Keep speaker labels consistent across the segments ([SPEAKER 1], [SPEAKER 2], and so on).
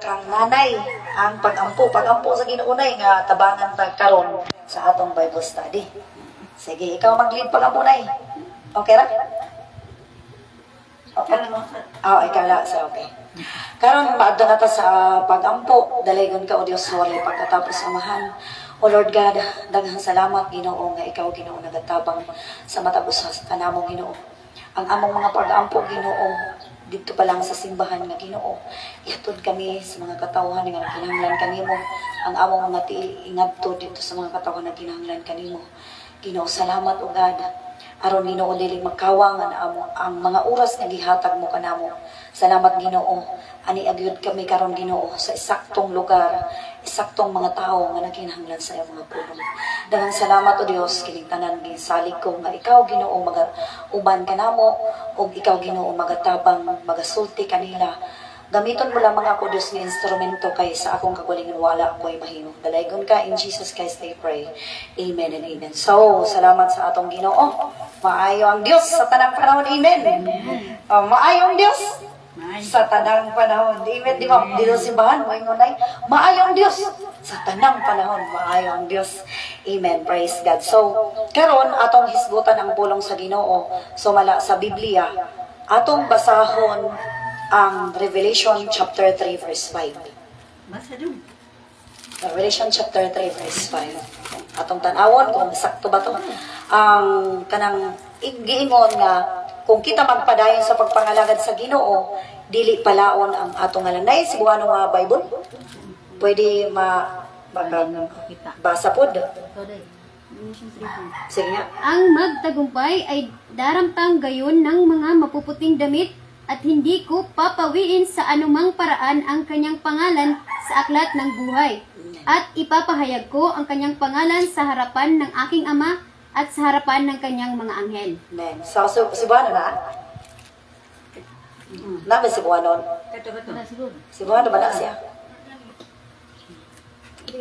[SPEAKER 1] kang nanay ang pagampo sa Ginoo nay nga tabangan ta karon sa atong Bible study. Sige, ikaw mag-lead pagampo nay. Okay ra? Okay. Ikaw la sa okay. Karon maadto na ta sa pagampo, dalaygon ka o Dios sorry pagkatapos amahan. O Lord God, daghang salamat Ginoo nga ikaw Ginoo nagatabang sa matapos sa kanamong Ginoo. Ang among mga pag-ampo Ginoo dito pa lang sa simbahan nga Ginoo. Ihatod kami sa mga katawhan nga kinahanglan kanimo. Ang among mga tiil ingadto dito sa mga katawhan nga kinahanglan kanimo. Ginoo, salamat o God. Aron Ginoo dili makawang ang mga oras nga gihatag mo kanamo. Salamat Ginoo. Ani agyud kami karon Ginoo sa isaktong lugar, isaktong mga tao nga nakinahanglan sa iyong mga pulong. Daghang salamat o Dios kining tanan gisalig ko nga ikaw Ginoo uban kanamo ug ikaw Ginoo magatabang magasulti kanila. Gamiton mo lamang ako Dios nga instrumento kay sa akong kagalingon wala ako'y mahimo. Dalaygon ka in Jesus Christ I pray. Amen and amen. So, salamat sa atong Ginoo. Maayo ang Dios sa tanang panahon. Amen. Maayo ang Dios sa tanang panahon. Amen. Di ba? Dito simbahan mo ingonay. Maayo ang Dios sa tanang panahon. Maayo ang Dios. Amen. Praise God. So, karon atong hisgutan ang pulong sa Ginoo. So, mala sa Biblia, atong basahon ang Revelation chapter 3 verse 5. Revelation chapter 3 verse 5. Atong tanawon kung sakto ba to. Ang kanang giingon nga kung kita magpadayon sa pagpangalagad sa Ginoo, dili palaon ang atong ngalanay si buano nga Bible. Pwede basa pod. Sige nga.
[SPEAKER 2] Ang magtagumpay ay daramtang gayon ng mga mapuputing damit at hindi ko papawiin sa anumang paraan ang kanyang pangalan sa aklat ng buhay. At ipapahayag ko ang kanyang pangalan sa harapan ng aking ama at sa harapan ng kanyang mga anghel.
[SPEAKER 1] Amen. So, si Buano na? Namin si Buano? Si Buano ba na siya?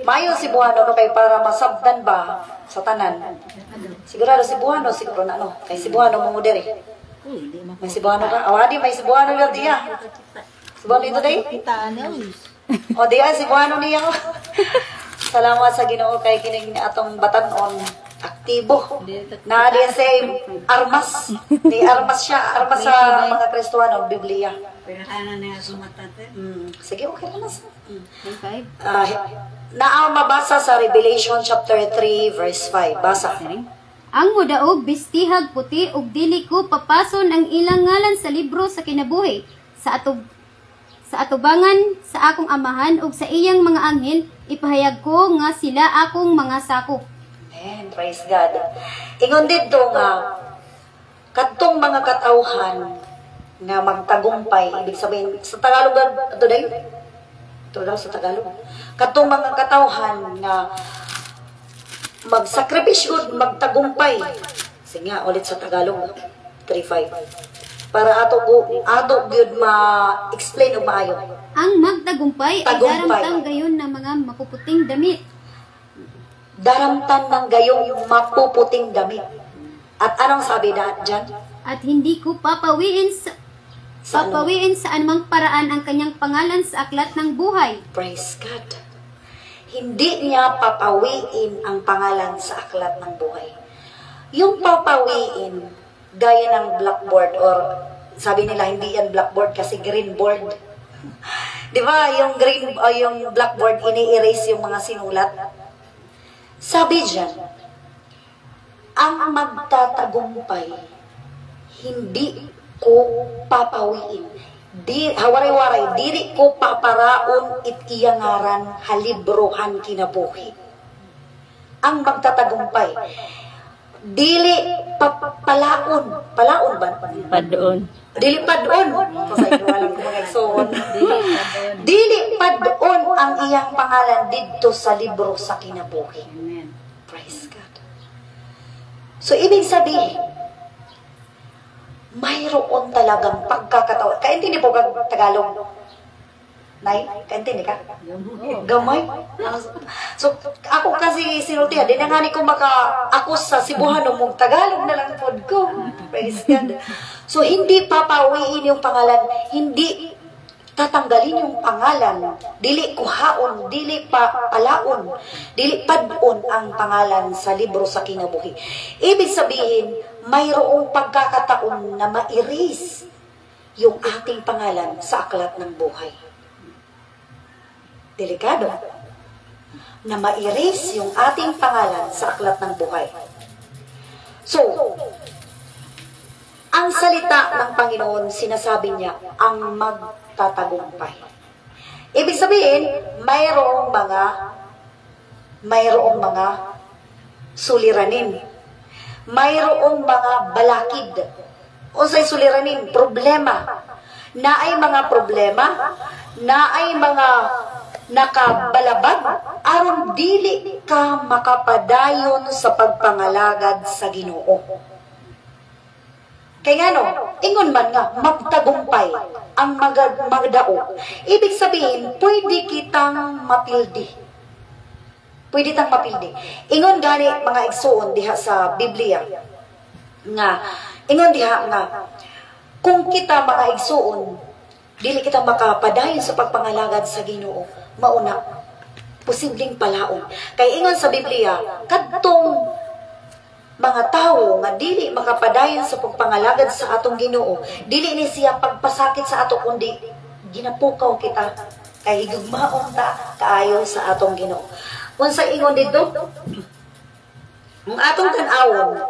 [SPEAKER 1] Mayo si Buano no, kay para masabdan ba sa tanan. Sigurado si Buano, siguro na no. Kay si Buano mo diri. May Cebuano ka? Awadi, may Cebuano lang diya. Cebuano ito day? O diya, Cebuano niya. Salamat sa Ginoo kay kining atong batanon aktibo. Na diya sa armas. Di armas siya. Armas sa mga Kristuano, Biblia. Sige, okay na mas. Mabasa sa Revelation chapter 3 verse 5. Basa.
[SPEAKER 2] Ang mudaog bistihag puti ug dili ko papason ang ilang ngalan sa libro sa kinabuhi sa atubangan sa akong amahan ug sa iyang mga anghel ipahayag ko nga sila akong mga sakop.
[SPEAKER 1] Amen. Praise God. Ingon dito nga kadtong mga katawhan nga magtagumpay, ibig sabihin sa Tagalog ato day. Ito daw sa Tagalog. Kadtong mga katawhan nga magsakripisyo, magtagumpay. Sige nga, ulit sa Tagalog, 3-5. Para ato gyud ma-explain o maayo.
[SPEAKER 2] Ang magtagumpay ay daramtang gayon ng mga mapuputing damit.
[SPEAKER 1] Daramtan ng gayong mapuputing damit. At anong sabi na dyan?
[SPEAKER 2] At hindi ko papawiin sa anumang paraan ang kanyang pangalan sa aklat ng buhay.
[SPEAKER 1] Praise God. Hindi niya papawiin ang pangalan sa aklat ng buhay. Yung papawiin, gaya ng blackboard or sabi nila hindi yan blackboard kasi green board. Di ba? Yung yung blackboard ini-erase yung mga sinulat. Sabi diyan, ang magtatagumpay hindi ko papawiin. Hawaray-waray, diri ko paparaon itiyangaran halibrohan kinabuhi. Ang magtatagumpay, dili palaon ba?
[SPEAKER 3] Padon.
[SPEAKER 1] Dili padon. Dili padon ang iyang pangalan didto sa libro sa kinabuhi.
[SPEAKER 3] Amen.
[SPEAKER 1] Praise God. So, ibig sabihin, mayroon talagang pagkakataon. Kaintindi po kag Tagalog? Nay? Kaintindi ka? Gamay? So, ako kasi sinultihan, di na nga ni ko maka-akos sa Cebuano mong Tagalog na lang pod ko. Praise God. So, hindi papawiin yung pangalan. Hindi tatanggalin yung pangalan, dili kuhaon, dili pa alaon, dili padon ang pangalan sa libro sa kinabuhi. Ibig sabihin, mayroong pagkakataon na ma-erase yung ating pangalan sa aklat ng buhay. Delikado. Na ma-erase yung ating pangalan sa aklat ng buhay. So, ang salita ng Panginoon, sinasabi niya, ang magtatagumpay. Ibig sabihin, mayroong mga suliranin. Mayroong mga balakid. O say suliranin, problema. Na ay mga problema, na ay mga nakabalabag, aron dili ka makapadayon sa pagpangalagad sa Ginoo. Kaya ingon man nga, magtagumpay ang magdao. Ibig sabihin, pwede kitang mapildi. Pwede tang mapildi. Ingon gani mga igsoon diha sa Biblia, nga, ingon diha nga, kung kita mga igsoon, dili kita makapadayon sa pagpangalagad sa Ginoo, mauna, posibleng palaon. Kaya ingon sa Biblia, kadtong mga tao nga dili makapadayon sa pagpangalagad sa atong Ginoo, dili ni siya pagpasakit sa ato, kundi ginapukaw kita, kay higugmaon ta kaayo sa atong Ginoo. Unsa ingon dito? Ang atong tan-awon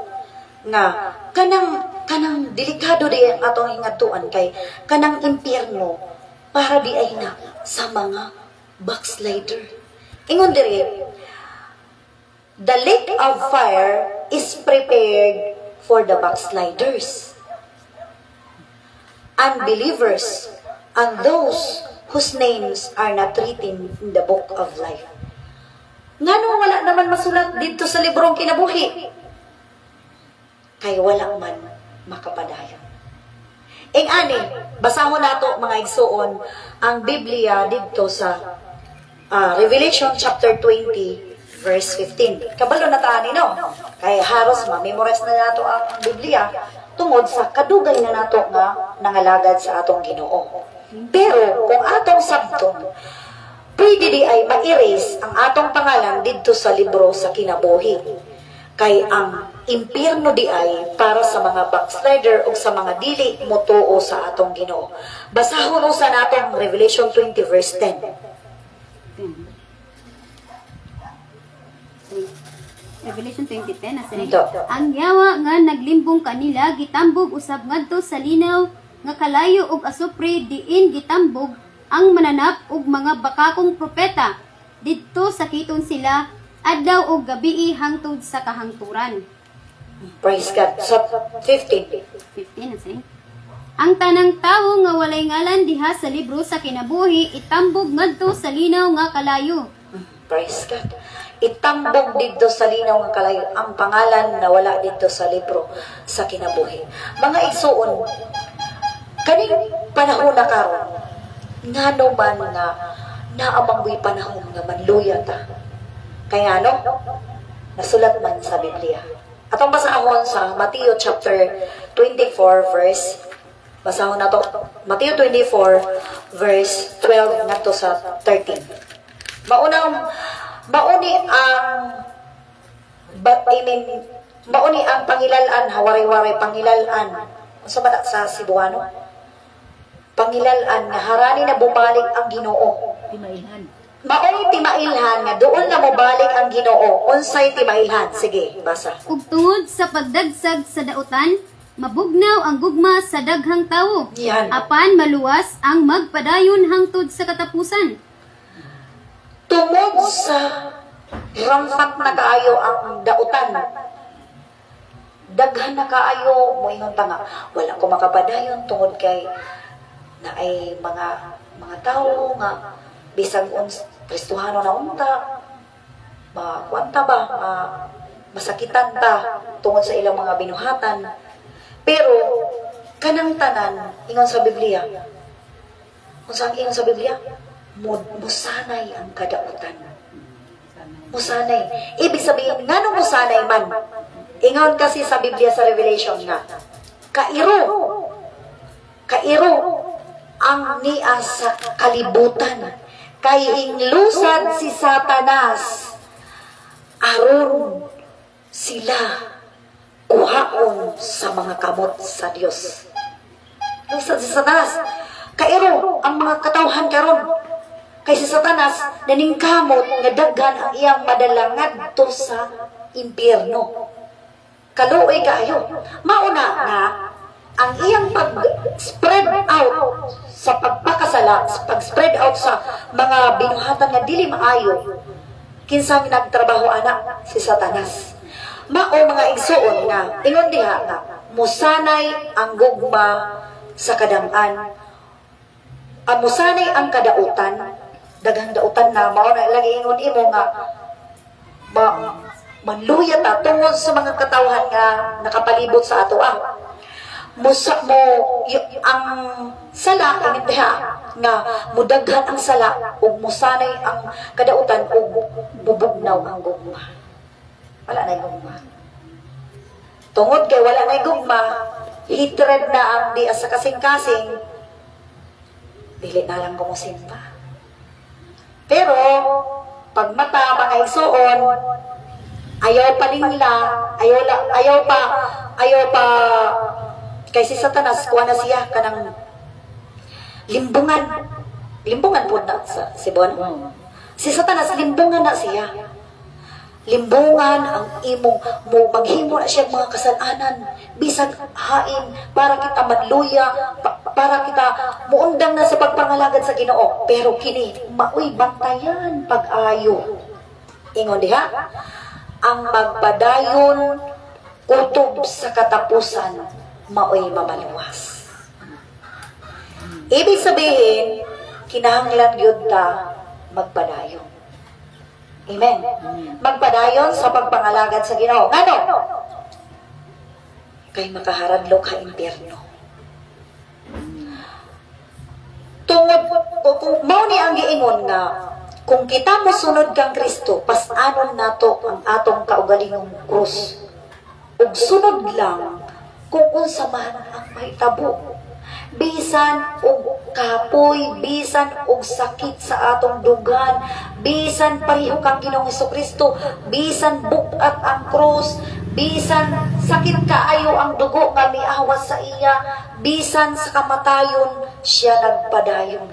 [SPEAKER 1] nga kanang delikado di ang atong hingatuan, kay kanang impyerno para di ay na sa mga backslider. Ingon diri, the lake of fire is prepared for the backsliders, unbelievers, and those whose names are not written in the book of life. Ngano wala naman masulat dito sa librong kinabuhi? Kay wala man makapadayon. Ani, basahon nato mga igsoon ang Biblia dito sa Revelation chapter 20 verse 15. Kabalo na taani kay haros ma-memorize na nato ang Biblia tungod sa kadugay na nato nga nangalagad sa atong Ginoo. Pero kung atong sabton, pwede di ay ma-erase ang atong pangalan dito sa libro sa kinabuhi. Kay ang impyerno di ay para sa mga backslider o sa mga dili motuo sa atong Ginoo. Basahon usa natong Revelation 20 verse 10.
[SPEAKER 2] Revelation 20:10 ang yawa nga naglimbong kanila gitambog usab ngadto sa linaw nga kalayo og asupre, diin gitambog ang mananap ug mga bakakong propeta didto sakiton sila adlaw ug gabii hangtod sa kahangturan.
[SPEAKER 1] Praise God. So 15
[SPEAKER 2] ang tanang tawo nga walay ngalan diha sa libro sa kinabuhi itambog ngadto sa linaw nga kalayo.
[SPEAKER 1] Praise God. Itambog dito sa linaw nga kalayo ang pangalan na wala dito sa libro sa kinabuhi. Mga igsoon, kaning panahon na karon, ngano man nga naamanggoy panahon nga manluya ta. Kaya nasulat man sa Biblia. Atong basahon sa Mateo chapter 24 verse, basahon na to, Mateo 24 verse 12 ngadto sa 13. Mauni ang pangilalan, hawaray-waray pangilalan. Unsa ba sa Cebuano? Pangilalan nga harani na bumalik ang Ginoo.
[SPEAKER 3] Timailhan.
[SPEAKER 1] Mauni timailhan nga doon na mobalik ang Ginoo. Unsay timailhan? Sige, basa.
[SPEAKER 2] Ug tungod sa pagdagsag sa dautan, mabugnaw ang gugma sa daghang tawo.
[SPEAKER 1] Yan.
[SPEAKER 2] Apan maluwas ang magpadayon hangtod sa katapusan.
[SPEAKER 1] Tungod sa rampat na kaayo ang dautan, daghan na kaayo mo ingon ta nga wala ko makapadayon tungod kay na ay mga tao nga bisag Kristohano na unta, makuanta ba, masakitan ta tungod sa ilang mga binuhatan. Pero kanang tanan ingon sa Biblia, kung saan ingon sa Biblia, musanay ang kadautan. Musanay. Ibig sabihin, ngano musanay man? Ingon kasi sa Biblia sa Revelation nga, kairo ang niya sa kalibutan. Kay hinglusad si Satanas, aron sila kuhaon sa mga kamot sa Dios. Lusad si Satanas. Kairo ang mga katawhan karon. Kay si Satanas naningkamot nga daghan ang iyang madalangad to sa impyerno. Kaluoy kaayo. Mauna nga ang iyang pag-spread out sa pagpakasala, pag-spread out sa mga binuhatan nga dili maayo, kinsang nagtrabaho anak si Satanas. Mao mga igsuon nga ingon diha nga musanay ang gugma sa kadam-an. Musanay ang kadautan, daghang dautan na mao na lagi ingon imo nga manluya ta tungod sa mga katawhan nga nakapalibot sa ato musa mo ang sala ang diha nga mudaghan ang sala ug musanay ang kadautan ug bubugnaw ang gugma. Wala na gugma. Tungod kay wala na gugma, hatred na ang di sa kasing-kasing, dili na lang kumusimba. Pero pag mata mga igsuon, ayaw pa nila, ayaw pa kay si Satanas kuha na siya kanang limbungan po na sa Sibon. Si Satanas limbungan na siya. Limbungan ang imong mo maghimo na siya mga kasalanan bisag hain para kita madluya para kita muundang na sa pagpangalagad sa Ginoo. Pero kini maoy bantayan pag-ayo. Ingon diha ang magpadayon kutob sa katapusan maoy mamaluwas. Ibig sabihin, kinahanglan yun ta magpadayon. Amen. Magpadayon sa pagpangalagad sa Ginoo. Ngano? Kay makaharadlo ka impyerno. Tungod kung mao ni ang giingon nga kung kita mosunod kang Kristo, pas-anon nato ang atong kaugalingong krus. Ug sunod lang kung unsa man ang mahitabo. Bisan og kapoy, bisan og sakit sa atong dugan, bisan pareho kang Ginoong Hesukristo, bisan bukat ang krus, bisan sakit kaayo ang dugo nga miawas sa iya, bisan sa kamatayon siya nagpadayon.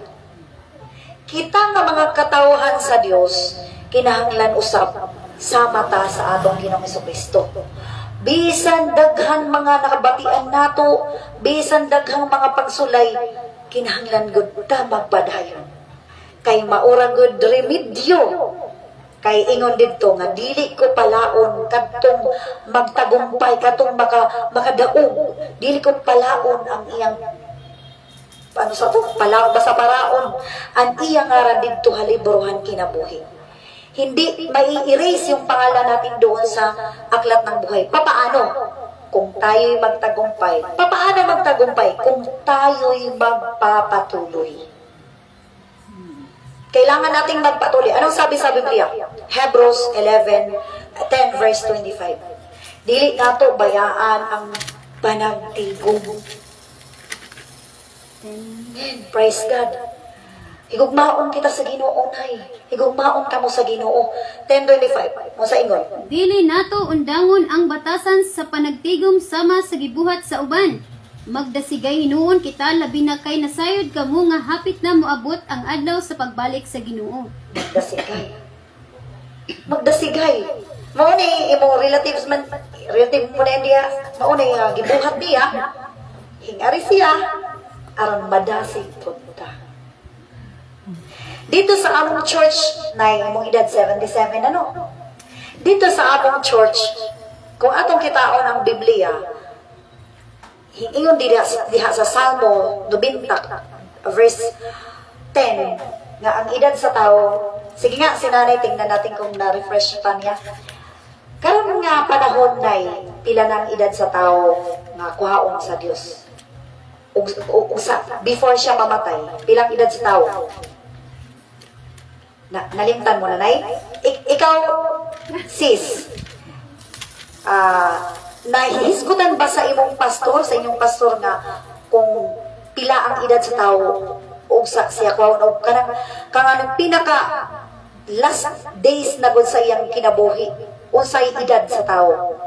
[SPEAKER 1] Kita nga mga katawhan sa Dios, kinahanglan usab sa mata sa atong Ginoong Hesukristo. Bisan daghan mga nakabatian nato, bisan daghang mga pagsulay, kinahanglan gud ta magpadayon. Kay maura gud remedyo. Kay ingon didto nga dili ko palaon kadtong magtagumpay kadtong makadaog. Dili ko palaon ang iyang ano sa to? Palaon basta paraon ang iyang ngaran didto halibrohan kinabuhi. Hindi mai-erase yung pangalan natin doon sa aklat ng buhay. Papaano? Kung tayo'y magtagumpay. Papaano magtagumpay? Kung tayo'y magpapatuloy. Kailangan nating magpatuloy. Anong sabi sa Biblia? Hebrews 11:10 verse 25. Dili nato bayaan ang panagtigom. Praise God. Higugmaon kita sa Ginoo nay. Higugmaon kamo sa Ginoo. 10:25. Mo sa ingon.
[SPEAKER 2] Dili nato undangon ang batasan sa panagtigom sama sa gibuhat sa uban. Magdasigay hinuon kita labi na kay nasayod kamo nga hapit na moabot ang adlaw sa pagbalik sa Ginoo.
[SPEAKER 1] Magdasigay. Magdasigay. Mao ni imong relatives man, relative mo na diya. Mao ni gibuhat diya. Hingari siya aron madasig pud ta. Dito sa among church, na imong edad 77, ano? Dito sa among church, kung atong kitaon ang Biblia, ingon diha sa Salmo 90, verse 10, nga ang edad sa tao, sige nga, sinanay, tingnan natin kung na-refresh pa niya. Karon nga panahon na pila ng edad sa tao nga kuhaon sa Dios. Before siya mamatay, pilang edad sa tao? Nalimtan mo na, Nay? Ikaw, sis, nahisgutan ba sa imong pastor, sa inyong pastor nga, kung pila ang edad sa tao ug sa siya kuha og kanang pinaka last days na gud sa iyang kinabuhi unsay edad sa tao?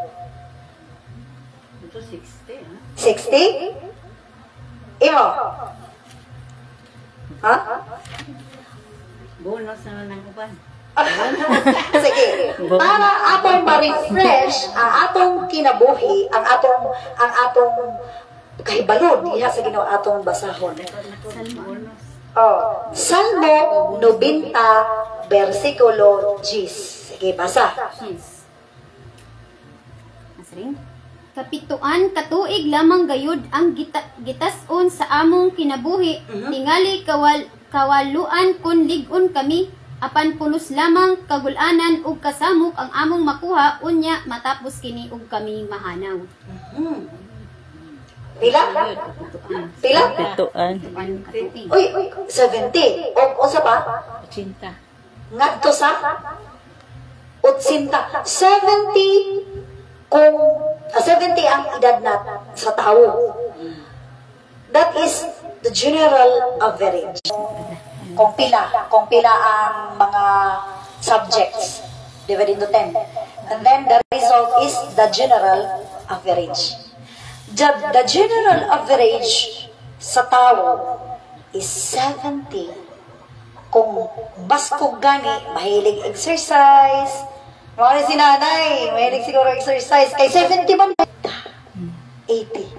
[SPEAKER 3] Ito 60, ha?
[SPEAKER 1] 60? Imo? Ha?
[SPEAKER 3] Bonus na lang uban.
[SPEAKER 1] Sige, para atong ma-refresh ang atong kinabuhi, ang atong kahibalon diha sa Ginoo atong basahon.
[SPEAKER 3] Bonus.
[SPEAKER 1] Oh, Salmo 90 versikulo 10. Sige, basa.
[SPEAKER 2] Yes. Asring. Kapituan katuig lamang gayud ang gitason sa among kinabuhi, tingali kawaluan kun lig-on kami, apan pulos lamang kagulanan ug kasamok ang among makuha, unya matapos kini ug kami mahanaw.
[SPEAKER 1] Pila? Pila?
[SPEAKER 4] Pituan.
[SPEAKER 1] Uy, 70. O sa pa?
[SPEAKER 3] 80.
[SPEAKER 1] Ngadto sa 80. 70 kung 70 ang edad na sa tao. That is the general average. Kung pila ang mga subjects divided into 10. And then the result is the general average. The general average sa tao is 70. Kung baskog gani, mahilig exercise. Mga si nanay, mahilig siguro exercise. Kay 70 man, 80.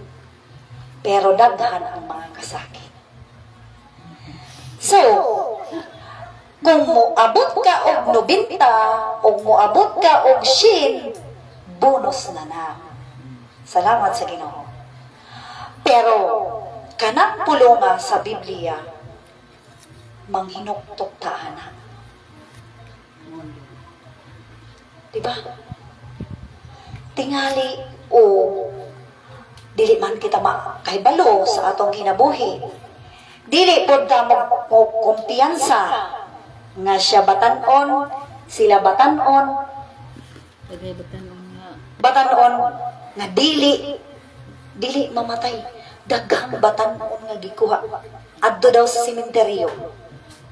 [SPEAKER 1] Pero daghan ang mga kasakit. So, kung moabot ka og 90, o moabot ka og 100, bonus na na. Salamat sa Ginoo. Pero, kanang pulonga sa Biblia, manghinuktok taana. Diba? Tingali o dili man kita makahibalo sa atong kinabuhi. Dili pod ta mo kumpiyansa nga siya batanon, sila batanon, batanon nga dili mamatay. Daghang batanon nga gikuha adto daw sa sementeryo.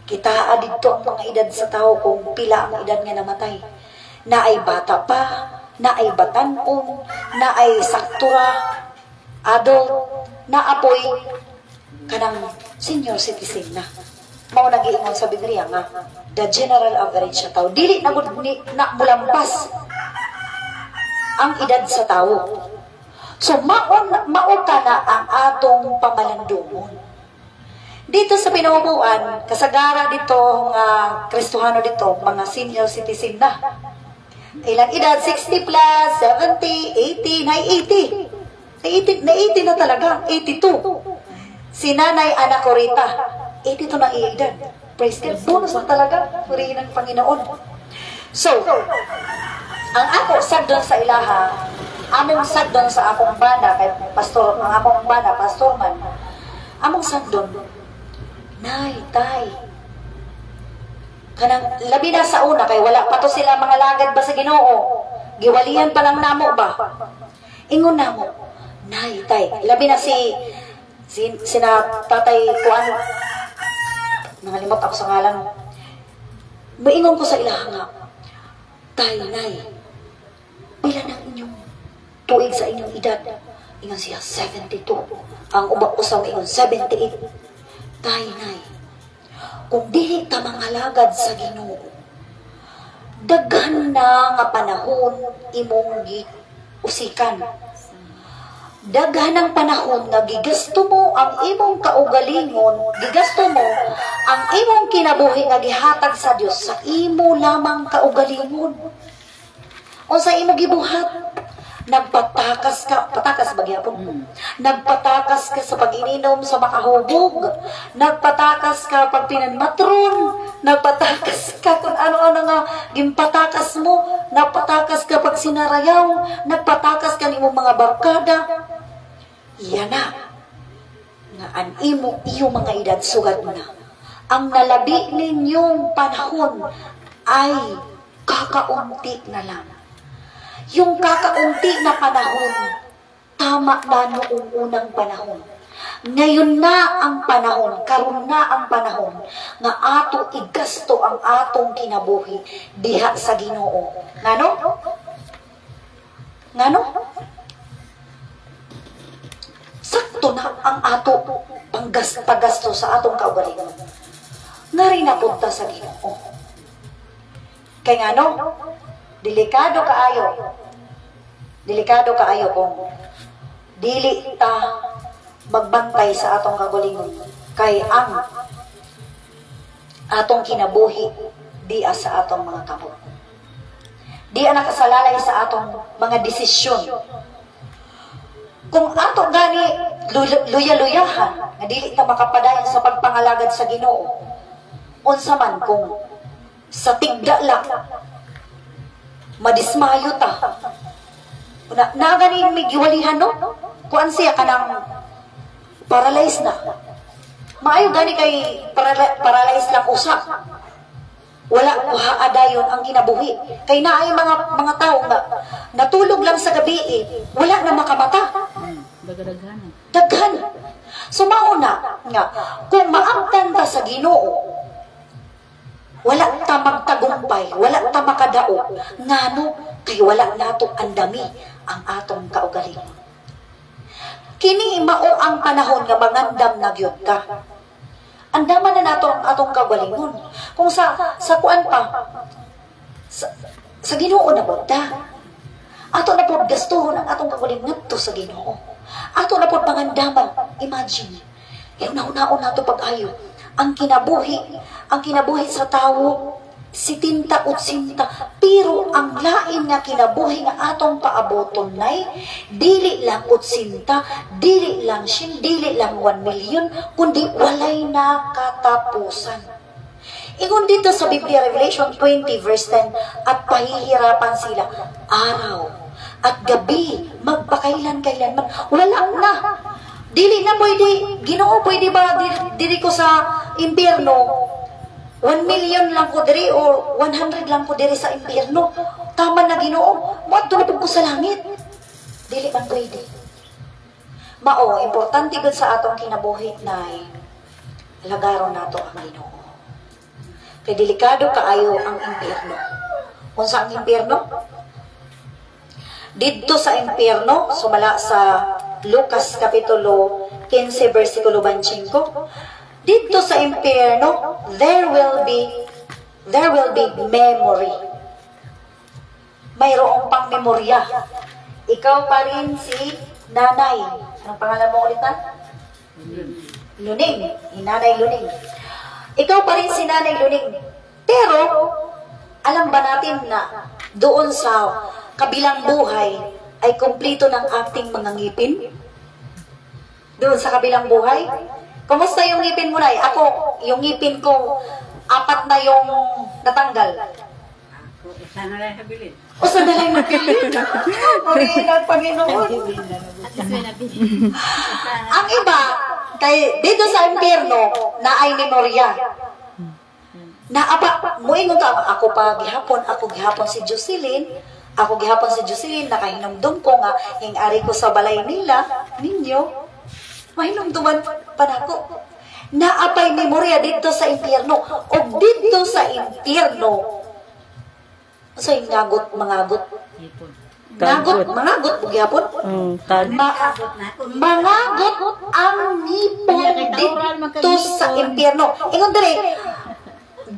[SPEAKER 1] Kita didto ang mga edad sa tao kung pila ang edad nga namatay. Naay bata pa, naay batanon, naay saktura, adult, naapoy kanang senior citizen na. Mao nagiingon sa Biblia nga the general average sa tao dili na mulampas ang edad sa tao. So mao ka na ang atong pamalandungon. Dito sa pinubuan, kasagara dito nga Kristohano dito, mga senior citizen na. Ilang edad? 60 plus, 70, 80, na 80. Na 80 na talaga, 82. Si Nanay Ana Corita, 82 na edad. Praise God. Bonus na talaga, purihin ng Panginoon. So, ang ako sagdon sa ilaha, among sagdon sa akong bana, kay pastor, ang akong bana, pastor man, among sagdon, nay, tay, kanang labi na sa una, kay wala pa to sila mga lagad ba sa Ginoo, giwalihan pa lang namo ba, ingon namo, nay, tay, labi na sina tatay kuan, nangalimot ako sa ngalan, maingon ko sa ilaha nga, tay, nay, pila ng inyong tuig sa inyong edad? Ingon siya, 72. Ang ubak-usaw ingon, 78. Tay, nay, kung dili ta mangalagad sa Ginoo, daghan na nga panahon imong usikan. Daghan ang panahon nga gigasto mo ang imong kaugalingon, gigasto mo ang imong kinabuhi nga gihatag sa Dios sa imo lamang kaugalingon. O sa imo gibuhat, nagpatakas ka, patakas ba gyapon? Nagpatakas ka sa pag-ininom sa makahubog, nagpatakas ka pag pinanmatron, nagpatakas ka kung ano-ano nga gimpatakas mo, nagpatakas ka pag sinarayaw, nagpatakas ka nimo mga barkada. Iyan na nga ang iyong mga edad sugad na. Ang nalabi ninyong panahon ay kakaunti na lang. Yung kakaunti na panahon, tama na noong unang panahon. Ngayon na ang panahon, karon na ang panahon nga ato igasto ang atong kinabuhi diha sa Ginoo. Ngano? Ngano? Sakto na ang ato paggasto sa atong kaugalingon. Ngari na punta sa Ginoo. Kay ngano? Delikado kaayo kung dili ta magbantay sa atong kagalingon kay ang atong kinabuhi diya sa atong mga kamot. Diya nakasalalay sa atong mga desisyon. Kung ato gani luya-luyahan nga dili ta makapadayon sa pagpangalagad sa Ginoo, unsa man kung sa tigda lang madismayo ta. Na gani may giwalihan no? Kuan siya kanang paralyzed na. Maayo gani kay paralyzed lang usa. Wala adayon ang kinabuhi. Kay naay mga tao nga natulog lang sa gabi wala na makamata. Daghan. So mauna nga kung maangtan ta sa Ginoo, wala ta magtagumpay, wala ta makadao. Ngano kay wala nato andami ang atong kaugalingon. Kini mao ang panahon nga mangandam na gyud ka. Andaman na nato ang atong kaugalingon. Kung sa kuan pa sa Ginoo na pod ta. Ato na pod gastuhon ang atong kaugalingon ngadto sa Ginoo. Ato na pod pangandaman. Imagine. Una-unaon nato pag-ayo ang kinabuhi sa tawo sitinta ut sinta, pero ang lain nga kinabuhi nga atong paaboton nay dili lang ut sinta, dili lang 1 million, kundi walay na katapusan. Ingon dito sa Biblia, Revelation 20 verse 10, at pahihirapan sila araw at gabi, magpakailan-kailanman. Wala na. Dili na pwede, Ginoo, pwede ba diri ko sa impyerno 1 million lang ko diri o 100 lang ko diri sa impyerno? Tama na, Ginoo. Moadto na pud ko sa langit. Dili man pwede. Mao, importante gud sa atong kinabuhi nay lagaron nato ang Ginoo. Kay delikado kaayo ang impyerno. Unsa ang impyerno? Didto sa impyerno, sumala sa Lucas kapitulo 15 versikulo 25. Dito sa impyerno, there will be memory. Mayroong pang memorya. Ikaw pa rin si Nanay. Anong pangalan mo ulit na? Luning. Nanay Luning. Ikaw pa rin si Nanay Luning. Pero, alam ba natin na doon sa kabilang buhay ay kumpleto ng ating mga ngipin? Doon sa kabilang buhay? Kumusta yung ngipin mo, Nay? Ako, yung ngipin ko, 4 na yung natanggal.
[SPEAKER 3] Ako, isa na lang nabilin.
[SPEAKER 1] O, saan na lang nabilin? Mariinag, Panginoon.
[SPEAKER 2] At least may nabili.
[SPEAKER 1] Ang iba, kay dito sa impyerno, na ay memorya. Na, muingon ka, ako gihapon si Jocelyn, nakahinumdum ko nga, hing-ari ko sa balay nila, ninyo, mahinumduman pa nako. Naapay memorya dito sa impyerno. O dito sa impyerno, so yung mangagot. Mangagot, bugyapon. Mangagot ang ngipon dito sa impyerno. Ingon dali,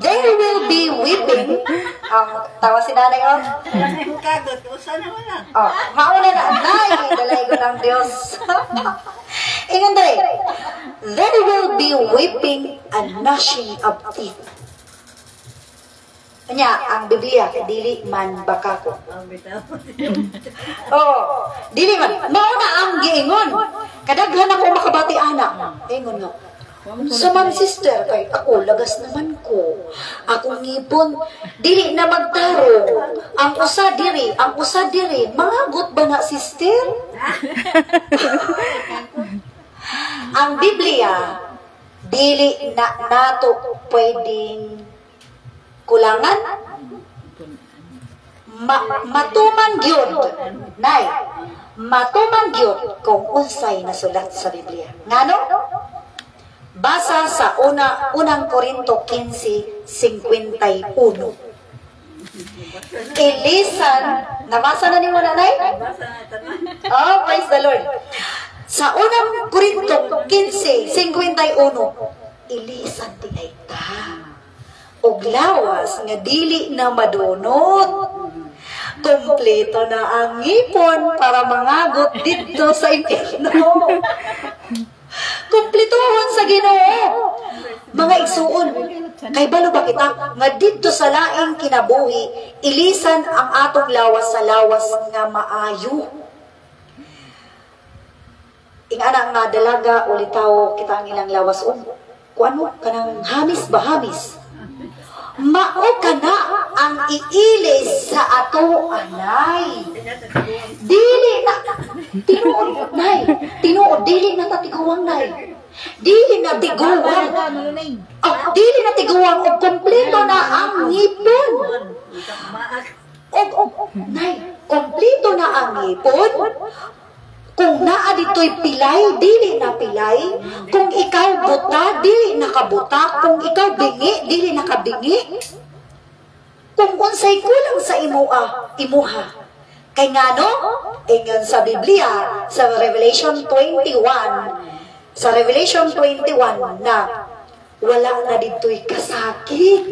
[SPEAKER 1] there will be weeping. Ang tawa si Nanay, oh.
[SPEAKER 3] Wala yung kagot, usa na wala.
[SPEAKER 1] Oh, mauna na, Nay, dalay ko ng Diyos. Ingon dali, there will be weeping and gnashing of teeth. Kanya, ang Biblia, dili man bakako. Oh, dili man. Mauna ang giingon. Kadaghan ako makabati anak. Ingon nga. Saman sister, kay ako, lagas naman ko. Akong ngipon, dili na magtarong. Ang usa diri, mangagot ba na sister? Ang Biblia, dili na nato pwedeng kulangan, Matuman gyud, nay, matuman gyud kung unsay nasulat sa Biblia. Ngano? Basa sa unang Korinto 15:51. Ilisan, nabasa na ni mo nanay?
[SPEAKER 3] Basa na tanan.
[SPEAKER 1] Oh, praise the Lord. Sa unang Korinto 15:51, ilisan di ay ta. Og lawas nga dili na madunot. Kompleto na ang ngipon para mangagot dito sa impyerno. Kumpletohon sa Ginoo. Mga igsuon, kay balo ba kita nga dito sa laing kinabuhi, ilisan ang atong lawas sa lawas nga maayo. Ingana nga dalaga ulitaw kita ang ilang lawas kuano kanang hamis ba hamis. Mao kana ang iilis sa ato anay. Dili na tinuod nay. Tinuod dili na tatiguang nay. Dili na tiguang. Dili na tiguang og kompleto na ang ngipon. Nay, kompleto na ang ngipon. Kung naa dito'y pilay, dili na pilay. Kung ikaw buta, dili nakabuta. Kung ikaw bingi, dili nakabingi. Kung unsay kulang sa imuha. Kay ngano? Ingon sa Biblia, sa Revelation 21 na wala na dito'y kasakit.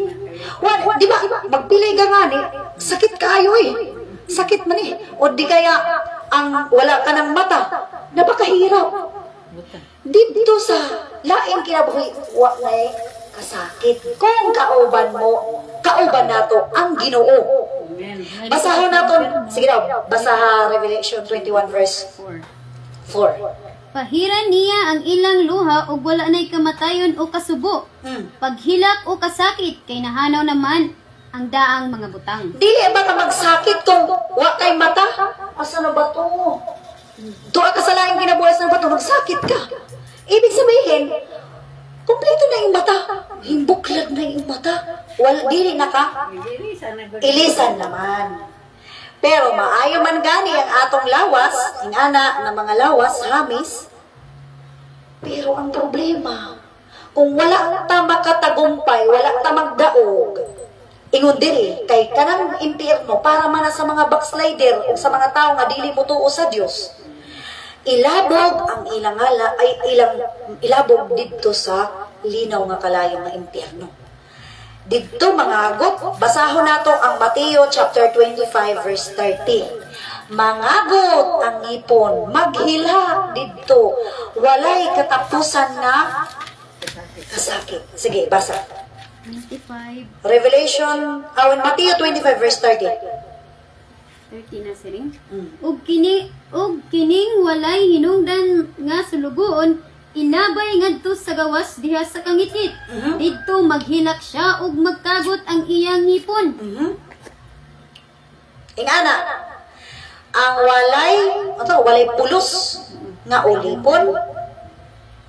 [SPEAKER 1] Di ba, magpilay ka nga ni, sakit kayo eh. Sakit man eh. O di kaya, ang wala ka ng mata, napakahirap. Dito sa laing kinabuhi, wala na kasakit. Kung kauban nato ang Ginoo. Basahon nato, sige daw, basaha Revelation 21 verse 4.
[SPEAKER 2] Pahiran niya ang ilang luha ug wala nay kamatayon o kasubo. Paghilak o kasakit kay nahanaw naman ang daang mga butang.
[SPEAKER 1] Dili ba ka magsakit kung wa kay mata? Asa na ba to? Tuwa ka sa laing kinabuhi sa bato, magsakit ka. Ibig sabihin, kompleto na yung mata. Himbuklag na yung mata. Dili na ka. Ilisan naman. Pero maayo man gani ang atong lawas, ingana ng mga lawas, hamis. Pero ang problema, kung wala ta makatagumpay, wala ta magdaog, ingon diri kay kanang impyerno para man sa mga backslider o sa mga tao nga dili mo tuo sa Dios. Ilabog ang ilabog didto sa linaw nga kalayo nga impyerno. Didto mga agot, basahon nato ang Mateo chapter 25 verse 30. Mangagot ang ngipon, maghila didto, walay katapusan na kasakit. Sige, basa.
[SPEAKER 2] 25,
[SPEAKER 1] Mateo 25 verse 30.
[SPEAKER 2] 30 na siring. Ug kining walay hinungdan nga sulugoon, inabay ngadto sa gawas diha sa kangitgit. Didto maghilak siya ug magkagot ang iyang ngipon.
[SPEAKER 1] Ingana, ang walay pulos nga ulipon,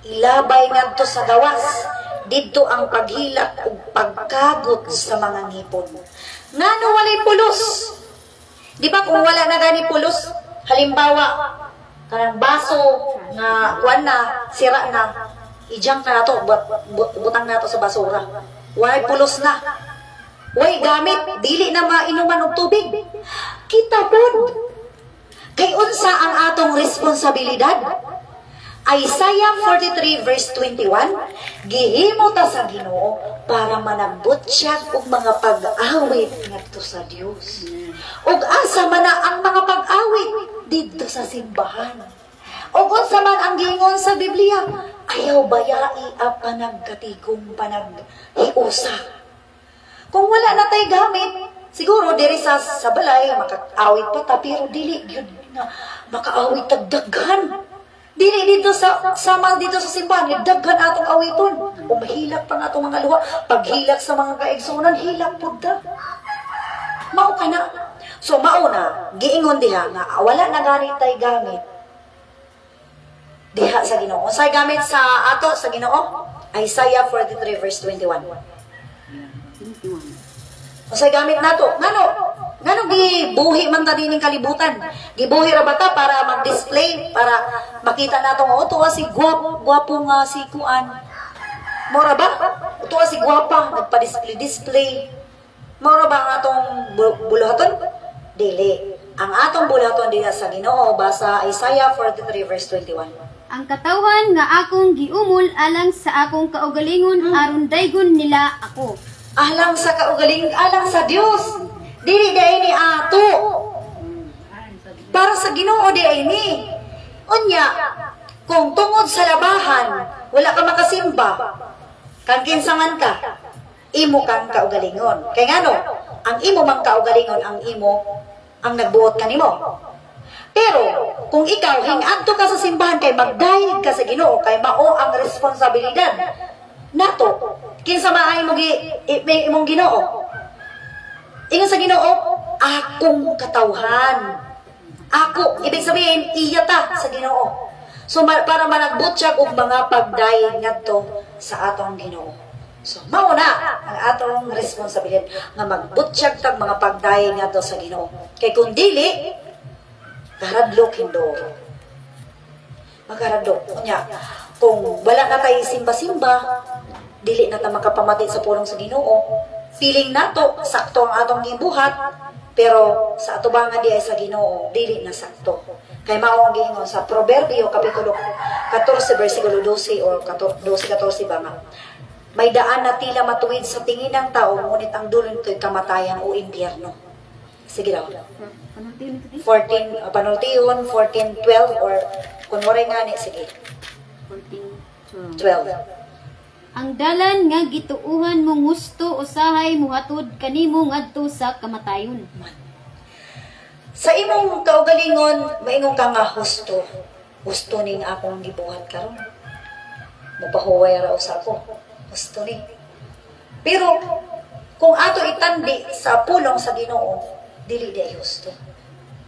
[SPEAKER 1] ilabay ngadto sa gawas. Dito ang paghilak ug pagkagot sa mga ngipon. Ngano walay pulos? Di ba kung wala na gani pulos, halimbawa, kanang baso nga kuan na, sira na, ijang na nato, butang nato sa basura. Walay pulos na. Way gamit, dili na mainuman og tubig. Kita pod. Kay unsa ang atong responsibilidad? Isaiah 43 verse 21, gihimo ta sa Ginoo para managbot siya og mga pag-awit ngadto sa Dios. Ug asa man ang mga pag-awit didto sa simbahan. Ug unsa man ang giingon sa Biblia, ayaw bayai ang panagkatigong panaghiusa. Kung wala na tay gamit, siguro diri sa balay maka-awit pa ta, pero dili gyud na maka-awit tagdaghan. Dili dito sa simbahan, daghan atong awiton. O mahilak pa natong mga luha. Paghilak sa mga kaigsunan, hilak po da. Mao ka na. So mauna, giingon diha nga, wala na gani tay gamit. Diha sa Ginoo. Unsay gamit sa ato sa Ginoo? Isaiah 43 verse 21. Unsay gamit nato? Ngano? Ngano gibuhi man ta dining kalibutan. Gibuhi ra ba ta para mag-display, para makita nato nga tuwa si gwapo nga si kuan. Mora ba? Tuwa si gwapa nagpa-display. Mora ba ang atong buluhaton? Dili. Ang atong buluhaton diha sa Ginoo basa Isaiah 43 verse 21.
[SPEAKER 2] Ang katawhan nga akong giumol alang sa akong kaugalingon aron daygon nila ako.
[SPEAKER 1] Alang sa kaugalingon, alang sa Dios. Dili day ni ato. Para sa Ginoo di ay ni. Unya, kung tungod sa labahan, wala ka makasimba, kang kinsangan ka, imo kang kaugalingon. Kay ngano, ang imo mang kaugalingon, ang nagbuot kanimo. Pero, kung ikaw, hingadto ka sa simbahan, kay magdayeg ka sa Ginoo, kay mao ang responsibilidad nato, kinsa maay mo imong Ginoo. Ingon sa Ginoo, akong katawhan. Ako, ibig sabihin, iya ta sa Ginoo. So, para managbutsyag og mga pagdayeg ngadto sa atong Ginoo. So, mao na ang atong responsibilidad nga magbutsyag tag mga pagdayeg ngadto sa Ginoo. Kay kung dili, karadlok hindoro. Magaradlok. Kunya, kung wala na tayo simba-simba, dili na ta makapamati sa pulong sa Ginoo. Feeling nato, sakto ang atong gibuhat, pero sa atubangan di ay sa Ginoo, dili na sakto. Kay mao ang giingon sa Proverbio kapitulo 14 bersikulo 12 o 12-14 ba nga. May daan na tila matuwid sa tingin ng tao, ngunit ang dulo nito'y kamatayan o impyerno. Sige daw. 14, 14:12 or kung moray nga ni, sige. 12.
[SPEAKER 2] Ang dalan nga gituuhan mong gusto usahay muhatod kanimo ngadto sa kamatayon.
[SPEAKER 1] Sa imong kaugalingon, maingong ka nga husto. Husto ning akong gibuhat karon. Mapahuway raw sa ako. Husto ni. Pero kung ato itandi sa pulong sa Ginoo, dili di ay husto.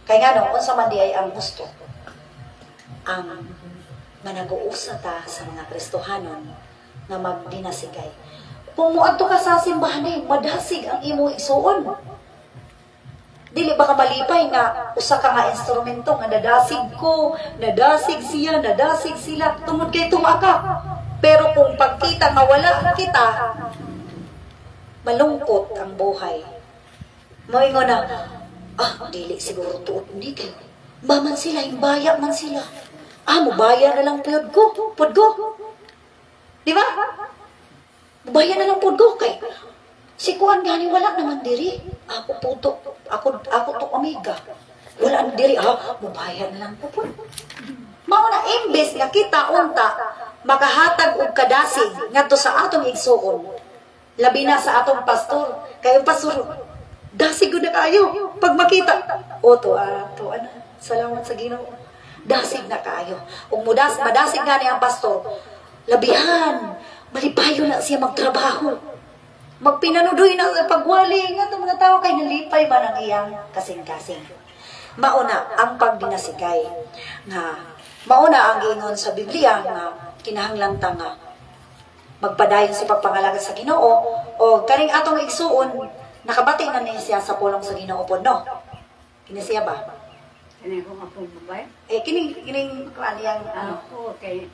[SPEAKER 1] Kay ngano, unsa man di ay ang husto? Ang managuusa ta sa mga Kristohanon na magdinasigay. Kung muadto ka sa simbahan madasig ang imong igsuon. Dili ba ka malipay nga usa ka nga instrumento nga nadasig ko, nadasig siya, nadasig sila, tungod kay tuma ka. Pero kung pagkita nga wala kita, malungkot ang buhay. Moingon na, dili siguro tuot ni kay. Baman sila, imbaya man sila. Mubaya na lang pud ko. Di ba? Mubaya na lang pud ko kay. Si Kuan gani wala naman diri. Ako to amiga. Wala na diri. Mubaya na lang pud. Mao na imbes nga kita unta makahatag og kadasig ngadto sa atong igsuon. Labi na sa atong pastor. Kay ang pastor dasig gud na kayo pag makita. Salamat sa Ginoo. Dasig na kayo. Ug madasig gani ang pastor. Labihan, malipayo na siya magtrabaho. Magpinanudoy na sa pagwali nga mga tao kay nalipay ba ng iyang kasing-kasing. Mauna ang pagdinasigay. Mauna ang giingon sa Biblia nga kinahanglan ta nga magpadayon sa pagpangalaga sa Ginoo o kaning atong igsuon nakabati na niya sa pulong sa Ginoo pod no. Kini siya ba?
[SPEAKER 3] Kani ko akong babay?
[SPEAKER 1] Kining kuan yang
[SPEAKER 3] Ako, kay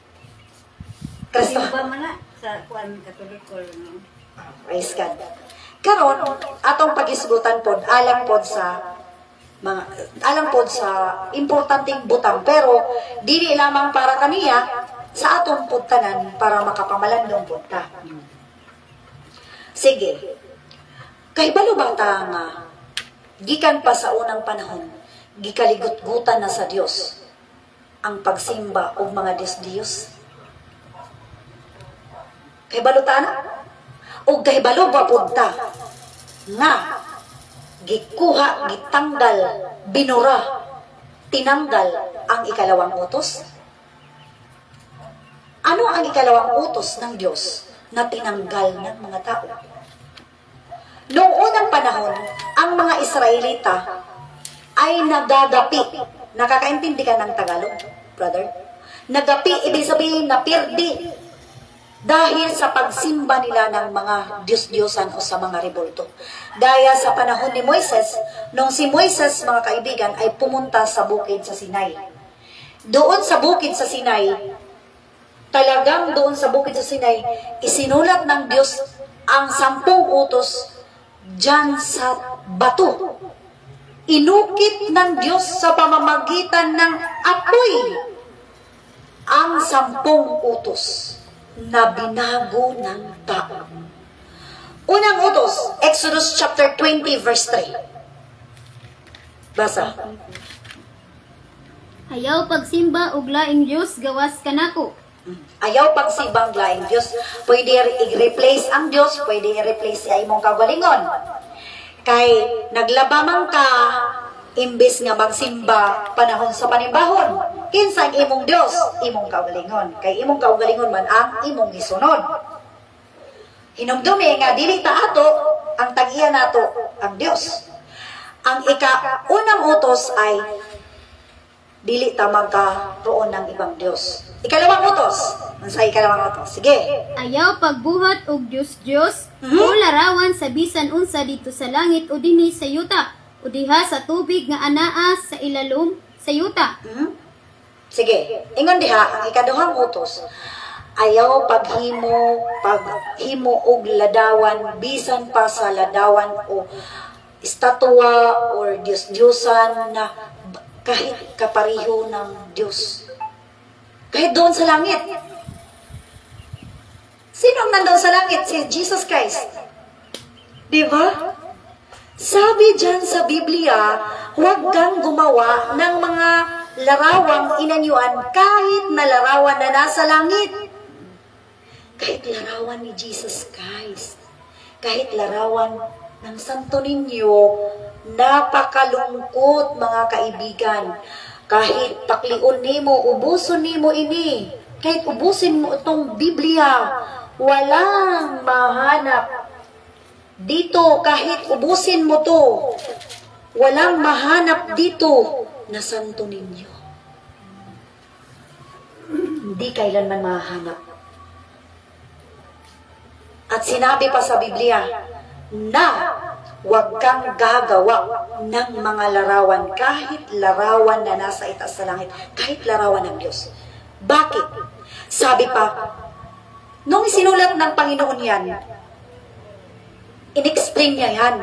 [SPEAKER 1] Kristo.
[SPEAKER 3] Simba man na sa kuan Katoliko.
[SPEAKER 1] Praise God. Karon atong pagisgutan pod alang pod sa importanteng butang pero dili lamang para kaniya sa atong pudtanan para makapamalandong punta. Sige. Kay balo bata nga gikan pa sa unang panahon gikaligut-gutan na sa Dios ang pagsimba og mga Diyos. Kay balutana o kay balo ba punta nga gikuha, gitanggal, binura, tinanggal ang ikalawang utos. Ano ang ikalawang utos ng Diyos na tinanggal ng mga tao? Noong unang panahon, ang mga Israelita ay nagagapi. Nakakaintindi ka ng Tagalog, brother? Nagapi, ibig sabihin na pirdi. dahil sa pagsimba nila ng mga Diyos-Diyosan o sa mga rebulto. Gaya sa panahon ni Moises, nung si Moises, mga kaibigan, ay pumunta sa bukid sa Sinai. Doon sa bukid sa Sinai, talagang doon sa bukid sa Sinai, isinulat ng Diyos ang 10 utos dyan sa bato. Inukit ng Diyos sa pamamagitan ng apoy ang 10 utos na binago ng tao. Unang utos, Exodus chapter 20 verse 3. Basa.
[SPEAKER 2] Ayaw pagsimba og laing Dios gawas kanako.
[SPEAKER 1] Ayaw pagsibang laing Diyos. Pwede i-replace ang Diyos, pwede i-replace sa imong kagalingon. Kay naglabamang ka, imbes nga magsimba panahon sa panimbahon. Kinsa ang imong Diyos? Imong kaugalingon. Kay imong kaugalingon man ang imong gisunod. Hinumdumi nga dili ta ato ang tag-iya nato ang Diyos. Ang ika-unang utos ay dili ta magkaroon ng ibang Diyos. Ikalawang utos. Sa ikalawang utos. Sige.
[SPEAKER 2] Ayaw pagbuhat og Dios o larawan sa bisan unsa dito sa langit o dinhi sa yuta o diha sa tubig nga anaa sa ilalom sa yuta.
[SPEAKER 1] Sige. Ingon diha ang ikaduhang utos. Ayaw paghimo og ladawan bisan pa sa ladawan o estatwa or Diyos-Diyosan na kahit kapariho ng Diyos. Kahit doon sa langit. Sino ang nandoon sa langit? Si Jesus Christ. Diba? Sabi dyan sa Biblia, huwag kang gumawa ng mga larawang inanyuan kahit na larawan na nasa langit. Kahit larawan ni Jesus Christ. Kahit larawan ng Santo Niño, napakalungkot mga kaibigan. Kahit pakliun nimo, ubuson nimo ini. Kahit ubusin mo itong Biblia, walang mahanap dito. Kahit ubusin mo to, walang mahanap dito na Santo Niño. Hindi kailanman mahanap. At sinabi pa sa Biblia na huwag kang gagawa ng mga larawan, kahit larawan na nasa itaas sa langit, kahit larawan ng Diyos. Bakit? Sabi pa, nung isinulat ng Panginoon yan, in-explain niya yan.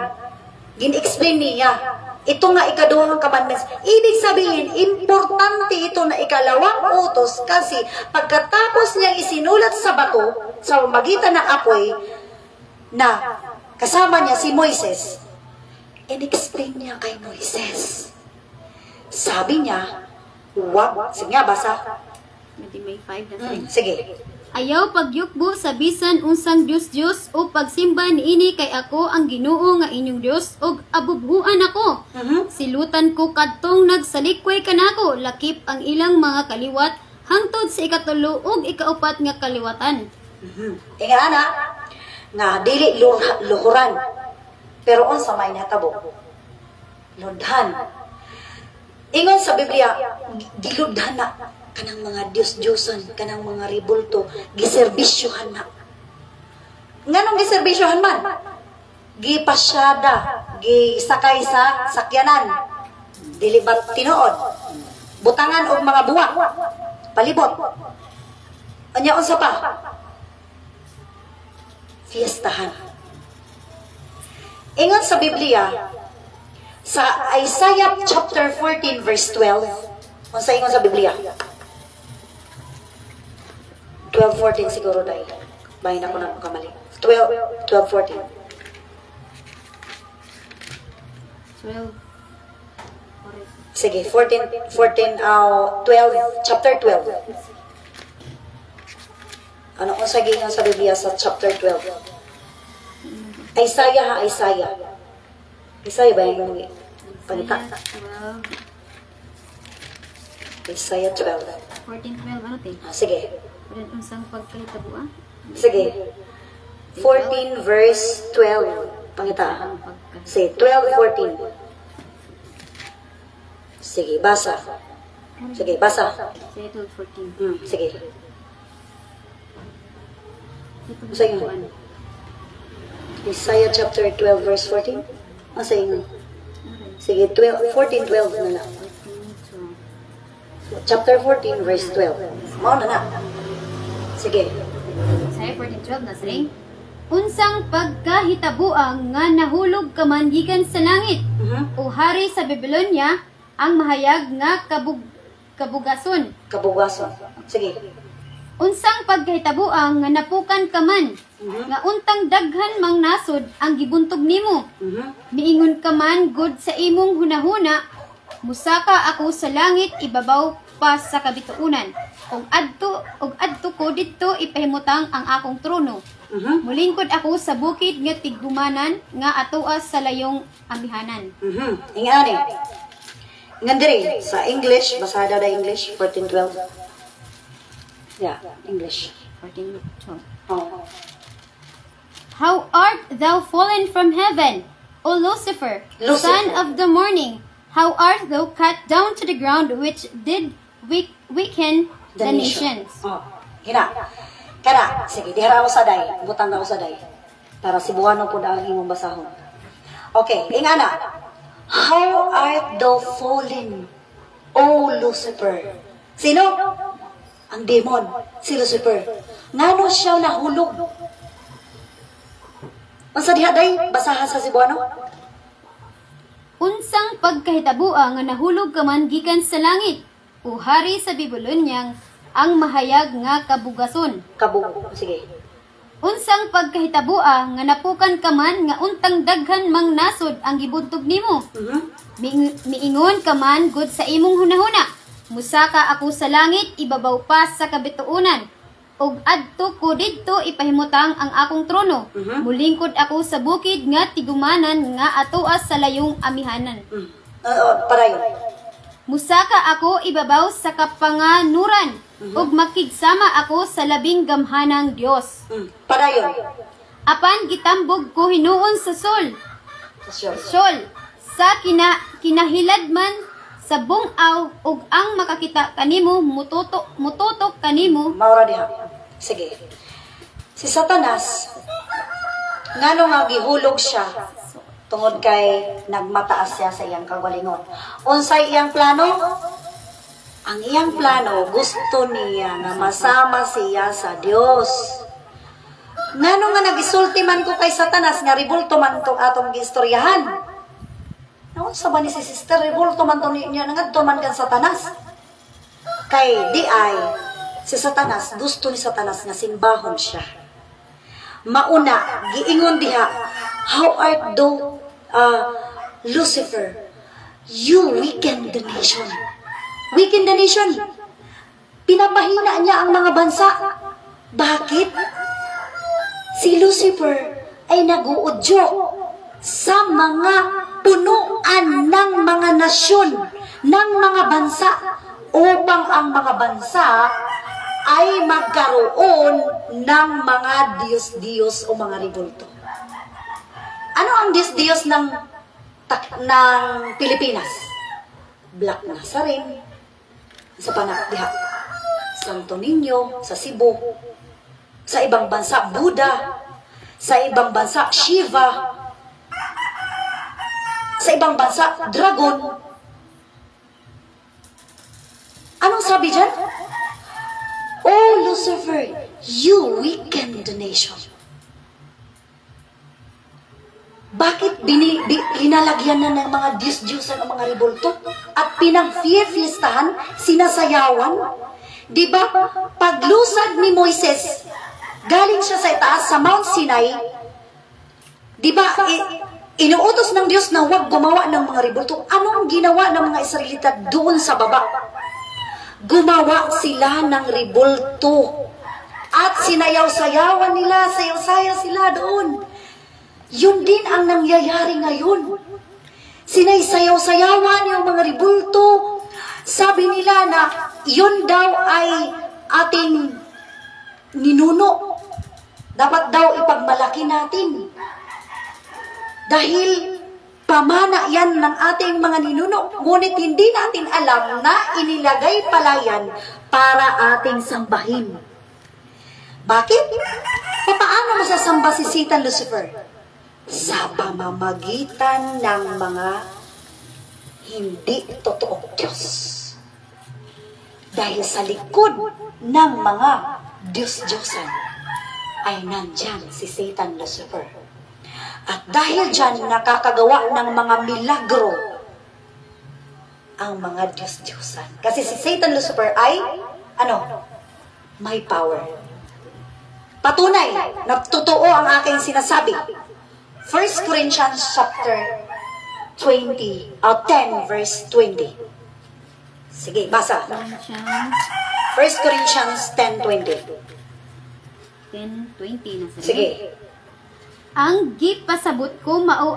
[SPEAKER 1] Gin-explain niya. Ito nga ikaduhang commandments. Ibig sabihin, importante ito na ikalawang utos kasi pagkatapos niyang isinulat sa bato, sa magitan ng apoy, na kasama niya si Moises, in-explain niya kay Moises. Sabi niya, wag, sige nga, basa.
[SPEAKER 2] May 5 na
[SPEAKER 1] Sige.
[SPEAKER 2] Ayaw pagyukbo sa bisan unsang Dios o pagsimba niini kay ako ang Ginoo nga inyong Dios og abubhuan ako. Silutan ko kadtong nagsalikway kanako, lakip ang ilang mga kaliwat hangtod sa ikatulo ug ikaupat nga kaliwatan.
[SPEAKER 1] Ingana nga dili luhuran, pero unsa may natabo? Lodhan. Ingon sa Biblia, giludhan na kanang mga Diyos-Diyosan, kanang mga rebulto, giserbisyohan na. Nganong giserbisyohan man? Gipasyada, gisakay sa sakyanan, dili ba tinuod, butangan og mga buwa, palibot. Anya unsa pa? Fiestahan. Ingon sa Biblia, sa Isaiah chapter 14 verse 12, unsa ingon sa Biblia? 12:14 siguro dahil. Bahin ako na kamali. 12:14.
[SPEAKER 2] 12.
[SPEAKER 1] Sige, 12, chapter 12. Ano kung sa gingan sa Biblia sa chapter 12? Isaiah. Isaiah ba yung panita? Isaiah 12.
[SPEAKER 2] 14:12 ano te?
[SPEAKER 1] Sige.
[SPEAKER 2] Unsang pagkahitabo ah?
[SPEAKER 1] Sige. 14 verse 12. Pangita. Sige, 12:14. Sige, basa. Sige, basa.
[SPEAKER 2] Sige, 12:14.
[SPEAKER 1] Sige. Sa inyo. Isaiah chapter 12 verse 14. Sa inyo. Sige, 14, 12 na lang. Chapter 14 verse 12. Mao na na. Sige.
[SPEAKER 2] Isaiah 14:12 na siring. Unsang pagkahitabuang nga nahulog ka man gikan sa langit, o hari sa Babylonia, ang mahayag nga kabugason.
[SPEAKER 1] Kabugason. Sige.
[SPEAKER 2] Unsang pagkahitabuang nga napukan ka man, nga untang daghan mang nasod ang gibuntog nimo. Miingon ka man gud sa imong hunahuna, musaka ako sa langit ibabaw pa sa kabituunan. Og adto ko didto ipahimutang ang akong trono. Mulingkod ako sa bukid nga tigumanan nga atuas sa layong amihanan.
[SPEAKER 1] Ingani. Ngandiri sa English, basada da English 14:12. Yeah, English.
[SPEAKER 2] 14:12.
[SPEAKER 1] Oh.
[SPEAKER 2] How art thou fallen from heaven, O Lucifer,
[SPEAKER 1] Lucifer.
[SPEAKER 2] son of the morning? How art thou cut down to the ground, which did weaken the nations?
[SPEAKER 1] Oh. Hina. Kana, sige, dihara ako sa day. Butang na ako sa day. Para sibuano po dahil imong basahon. Okay, ingana. How art thou fallen, O Lucifer? Sino? Ang demon, si Lucifer. Ngano siya nahulog? Masa diha day, basahan sa sibuano?
[SPEAKER 2] Unsang pagkahitabuang nga nahulog ka man gikan sa langit, o hari sa Babyloniang ang mahayag nga kabugason.
[SPEAKER 1] Sige.
[SPEAKER 2] Unsang pagkahitabuang nga napukan ka man nga untang daghan mang nasod ang gibuntog nimo. Miingon ka man gud sa imong hunahuna, musaka ako sa langit ibabaw pa sa kabituunan. Og adto ko didto ipahimutang ang akong trono. Mulingkod ako sa bukid nga tigumanan nga atuas sa layong amihanan.
[SPEAKER 1] Parayon.
[SPEAKER 2] Musaka ako ibabaw sa kapanganuran, ug makigsama ako sa labing gamhanang Dios.
[SPEAKER 1] Parayon.
[SPEAKER 2] Apan gitambog ko hinuon sa sol, sa kinahilad man sa bungaw, ug ang makakita kanimo mututok kanimo.
[SPEAKER 1] Maura diha. Sige. Si Satanas, ngano nga gihulog siya tungod kay nagmataas siya sa iyang kagalingon. Unsay iyang plano? Ang iyang plano, gusto niya na masama siya sa Dios. Ngano nga nagisulti man ko kay Satanas nga ribulto man tong atong gistoryahan. Naon sa ba ni si sister ribulto man to niya ngadto man kan Satanas. Kay di ay si Satanas, gusto ni Satanas nga simbahon siya. Mauna, giingon diha, how art thou, Lucifer, you weaken the nation. Weaken the nation. Pinapahina niya ang mga bansa. Bakit? Si Lucifer ay nag-uudyo sa mga punuan ng mga nasyon, ng mga bansa, upang ang mga bansa ay magkaroon ng mga Diyos-Diyos o mga ribulto. Ano ang Diyos-Diyos ng Pilipinas? Black Nazarene, sa Panakdiha, Santo Niño, sa Cebu, sa ibang bansa, Buddha, sa ibang bansa, Shiva, sa ibang bansa, Dragon. Anong sabi dyan? Oh, Lucifer, you weaken the nation. Bakit linalagyan na ng mga Diyos-Diyosan ang mga ribulto? At pinag-fiestahan, sinasayawan? Diba, paglusad ni Moises, galing siya sa itaas, sa Mount Sinai, diba, inuutos ng Diyos na huwag gumawa ng mga ribulto. Anong ginawa ng mga Israelita doon sa baba? Gumawa sila ng ribulto. At sinayaw-sayawan nila, sayaw-sayaw sila doon. Yun din ang nangyayari ngayon. Sinaysayaw-sayawan yung mga ribulto. Sabi nila na yun daw ay ating ninuno. Dapat daw ipagmalaki natin. Dahil pamana yan ng ating mga ninuno. Ngunit hindi natin alam na inilagay pala yan para ating sambahin. Bakit? Paano masasamba si Satan Lucifer? Sa pamamagitan ng mga hindi totoong Diyos. Dahil sa likod ng mga Diyos-Diyosan ay nandyan si Satan Lucifer. At dahil dyan nakakagawa ng mga milagro ang mga Diyos-Diyosan. Kasi si Satan Lucifer ay, may power. Patunay na totoo ang aking sinasabi. 1 Corinthians chapter 10 verse 20. Sige, basa. 1 Corinthians 10:20.
[SPEAKER 2] 10:20 na sila.
[SPEAKER 1] Sige.
[SPEAKER 2] Ang gipasabot ko mao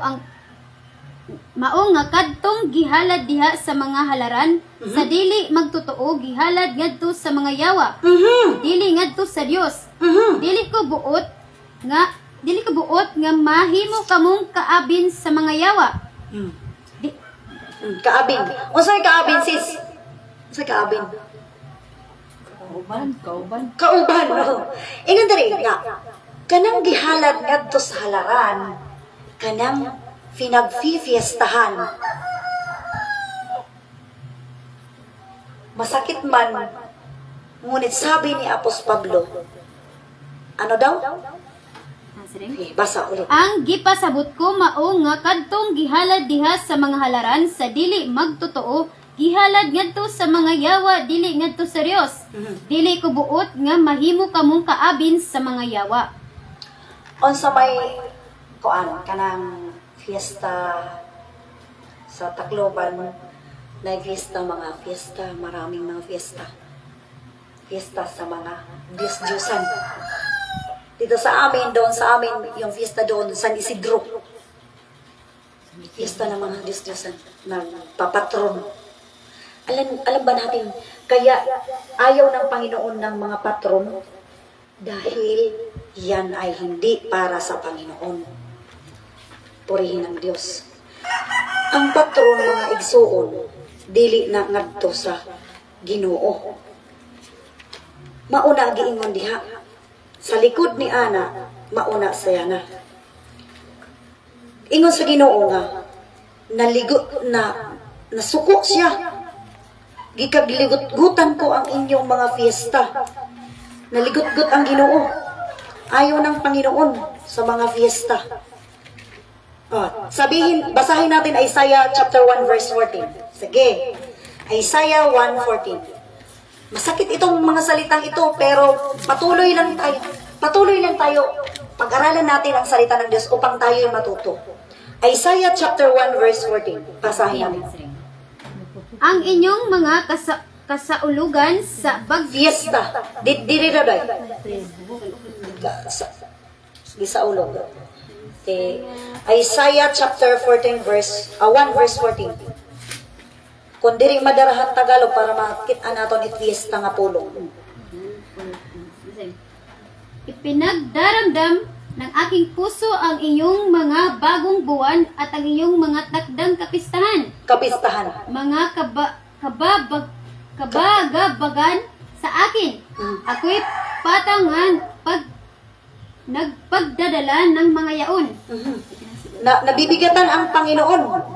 [SPEAKER 2] nga kadtong gihalad diha sa mga halaran sa dili magtotoo gihalad ngadto sa mga yawa. Dili ngadto sa Dios. Dili ko buot nga mahimo kamong kaabin sa mga yawa.
[SPEAKER 1] Kaabin. Unsay kaabin, sis? Unsay kaabin? Kauban. Ingon diri nga. Kanang gihalad ngadto sa halaran, kanang pinagfifiestahan. Masakit man, ngunit sabi ni Apos Pablo, ano daw? Okay, basa ulit.
[SPEAKER 2] Ang gipasabot ko mao nga kadtong gihalad diha sa mga halaran sa dili magtotoo gihalad ngadto sa mga yawa dili ngadto sa Dios. Dili ko buot nga mahimo kamong kaabin sa mga yawa.
[SPEAKER 1] Unsa may kanang fiesta sa Tacloban, na fiesta, maraming mga fiesta. Fiesta sa mga Diyos-Diyosan. Dito sa amin, yung fiesta doon, San Isidro. Fiesta ng mga Diyos-Diyosan, nagpapatron. Alam ba natin, kaya ayaw ng Panginoon ng mga patron dahil yan ay hindi para sa Panginoon. Purihin ng Diyos. Ang patron mga igsuon, dili na ngadto sa Ginoo. Mauna giingon diha. Sa likod ni Ana, mauna saya na. Ingon sa Ginoo nga, nasuko siya. Gikagligot-gutan ko ang inyong mga fiesta. Naligot-gut ang Ginoo. Ayaw ng Panginoon sa mga fiesta. Basahin natin Isaiah chapter 1 verse 14. Sige. Isaiah 1:14. Masakit itong mga salitang ito, pero patuloy lang tayo. Pag-aralan natin ang salita ng Diyos upang tayo ay matuto. Isaiah chapter 1 verse 14. Basahin natin.
[SPEAKER 2] Ang inyong mga kasaulugan sa
[SPEAKER 1] Fiesta. Diri daday. Sa ulog. Okay. Isaiah chapter 14 verse 1 verse 14. Kung diri madarahan Tagalog para makita naton fiesta nga pulong.
[SPEAKER 2] Ipinagdaramdam ng aking puso ang iyong mga bagong buwan at ang iyong mga takdang kapistahan. Mga kabagabagan sa akin. Ako'y patangan nagpagdadala ng mga yaon.
[SPEAKER 1] Nabibigatan ang Panginoon.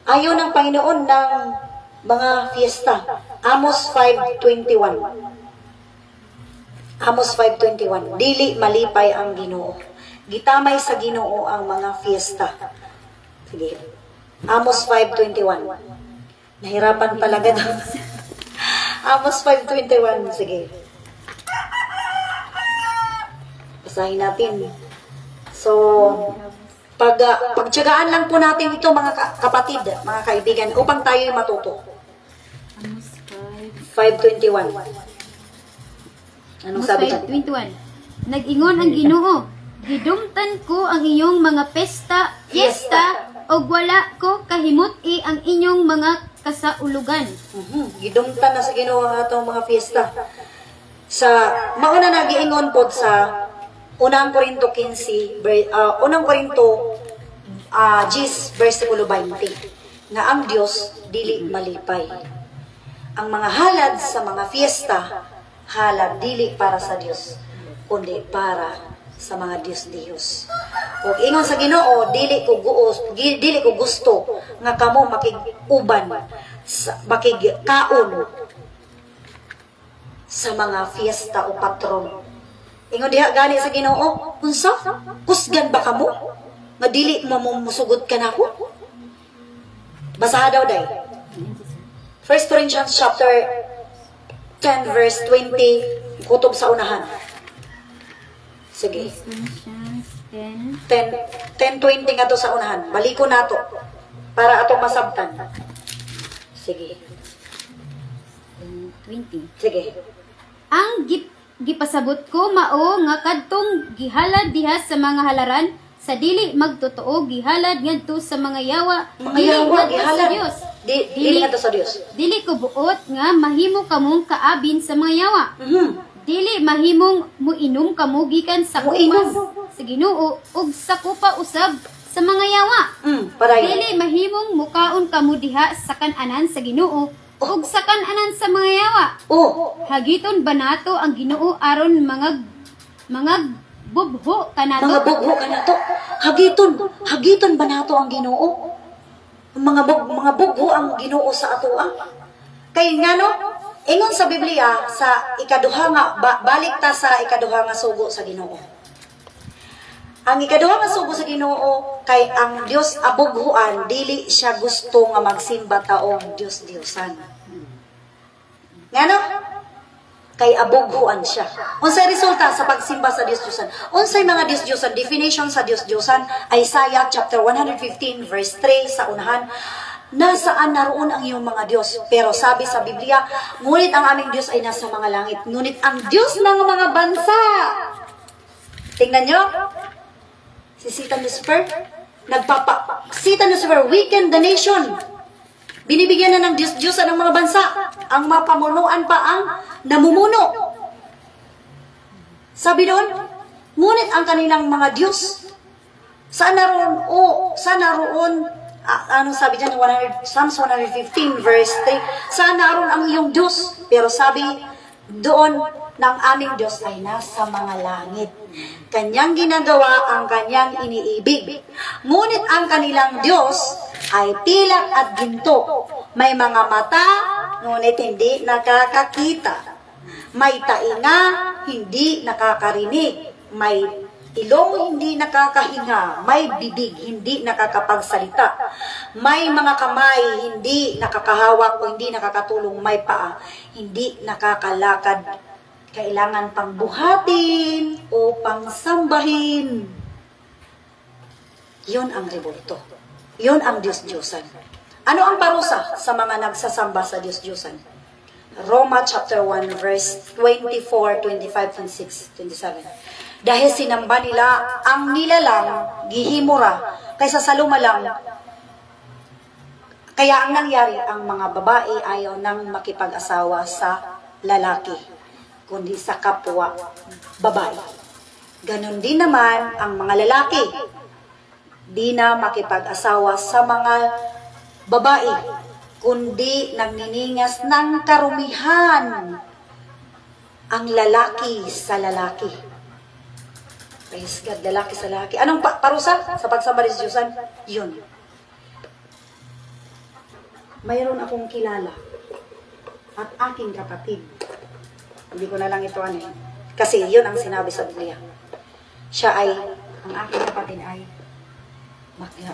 [SPEAKER 1] Ayaw ng Panginoon ng mga fiesta. Amos 5:21. Amos 5:21. Dili malipay ang Ginoo. Gitamay sa Ginoo ang mga fiesta. Sige. Amos 5:21. Nahirapan talaga daw. Amos 5:21. Sige. Basahin natin. So, pagtiyagaan lang po natin ito mga kapatid, mga kaibigan, upang tayo matuto. 5:21. Anong sabi niya?
[SPEAKER 2] 5:21. Nag-ingon ang Ginoo, gidumtan ko ang iyong mga fiesta, o wala ko kahimot-i ang inyong mga kasaulugan.
[SPEAKER 1] Gidumtan na sa Ginoo ang atong mga fiesta. Sa mauna na giingon pod sa Unang Korinto 10 versikulo 20 na ang Dios dili malipay. Ang mga halad sa mga fiesta, halad dili para sa Dios, kundi para sa mga Dios. Ug ingon sa Ginoo, dili ko gusto nga kamo makig-uban makigkaon sa mga fiesta o patron. Ingon diha gani sa Ginoo, unsa? Kusgan ba kamo? Nga dili mo musugod ka nako? Basaha daw day. 1 Corinthians chapter 10 verse 20, kutob sa unahan. Sige. 10:20 nga to sa unahan. Baliko nato para atong masabtan. Sige.
[SPEAKER 2] 20.
[SPEAKER 1] Sige.
[SPEAKER 2] Ang gipasabot ko mao nga kadtong gihalad diha sa mga halaran sa dili magtotoo gihalad ngadto sa mga yawa dili ngadto sa Dios.
[SPEAKER 1] Dili ngadto sa Dios.
[SPEAKER 2] Dili ko buot nga mahimo kamong kaabin sa mga yawa. Dili mahimong muinom kamo gikan sa kupas sa Ginoo ug sa kupa usab sa mga yawa. Dili mahimong mukaon kamo diha sa kan-anan sa Ginoo ug sa kan-anan sa mga yawa. Hagiton ba nato ang Ginoo aron mga bubho kanato?
[SPEAKER 1] Mga bugho kanato. Hagiton ba nato ang Ginoo? Mga bugho ang Ginoo sa atoa. Kay ngano? Ingon sa Biblia sa ikaduha nga balik ta sa ikaduha nga sugo sa Ginoo. Ang ikaduha nga sugo sa Ginoo kay ang Dios abughuan, dili siya gusto nga magsimba taong Dios-Diosan. Ngano? Kay abughuan siya. Unsay resulta sa pagsimba sa Dios-Diosan? Unsay mga Dios-Diosan? Definition sa Dios-Diosan, Isaiah chapter 115 verse 3 sa unahan. Nasaan naroon ang iyong mga Diyos? Pero sabi sa Biblia, ngunit ang aming Diyos ay nasa mga langit. Ngunit ang Diyos ng mga bansa. Tingnan nyo. Si Satan Lucifer. Satan Lucifer weakened the nation. Binibigyan na ng Diyos-Diyosan ng mga bansa. Ang mapamunuan pa ang namumuno. Sabi doon, ngunit ang kanilang mga Diyos. Saan naroon? Saan naroon? Ano sabi dyan, Psalms 115 verse 3, saan naroon ang iyong Diyos? Pero sabi doon, ng aming Diyos ay nasa mga langit. Kanyang ginagawa ang kanyang iniibig. Ngunit ang kanilang Diyos ay pilak at ginto. May mga mata, ngunit hindi nakakakita. May tainga, hindi nakakarinig. May ilong hindi nakakahinga, may bibig hindi nakakapagsalita, may mga kamay hindi nakakahawak o hindi nakakatulong, may paa hindi nakakalakad, kailangan pang buhatin o pang sambahin. Yun ang revolto. Yun ang Diyos-Diyosan. Ano ang parusa sa mga nagsasamba sa Diyos-Diyosan? Roma chapter 1 verse 24, 25, 26, 27. Dahil sinamba nila ang nilalang gihimura kaysa sa lumalang. Kaya ang nangyari, ang mga babae ayaw nang makipag-asawa sa lalaki, kundi sa kapwa babae. Ganon din naman ang mga lalaki. Di na makipag-asawa sa mga babae, kundi nagniningas ng karumihan ang lalaki sa lalaki. Praise God, lalaki sa lalaki. Anong parusa sa pagsamba sa Diyosan? Yun. Mayroon akong kilala at aking kapatid. Hindi ko na lang ito kasi yun ang sinabi sa Biblia. Ang aking kapatid ay bakla.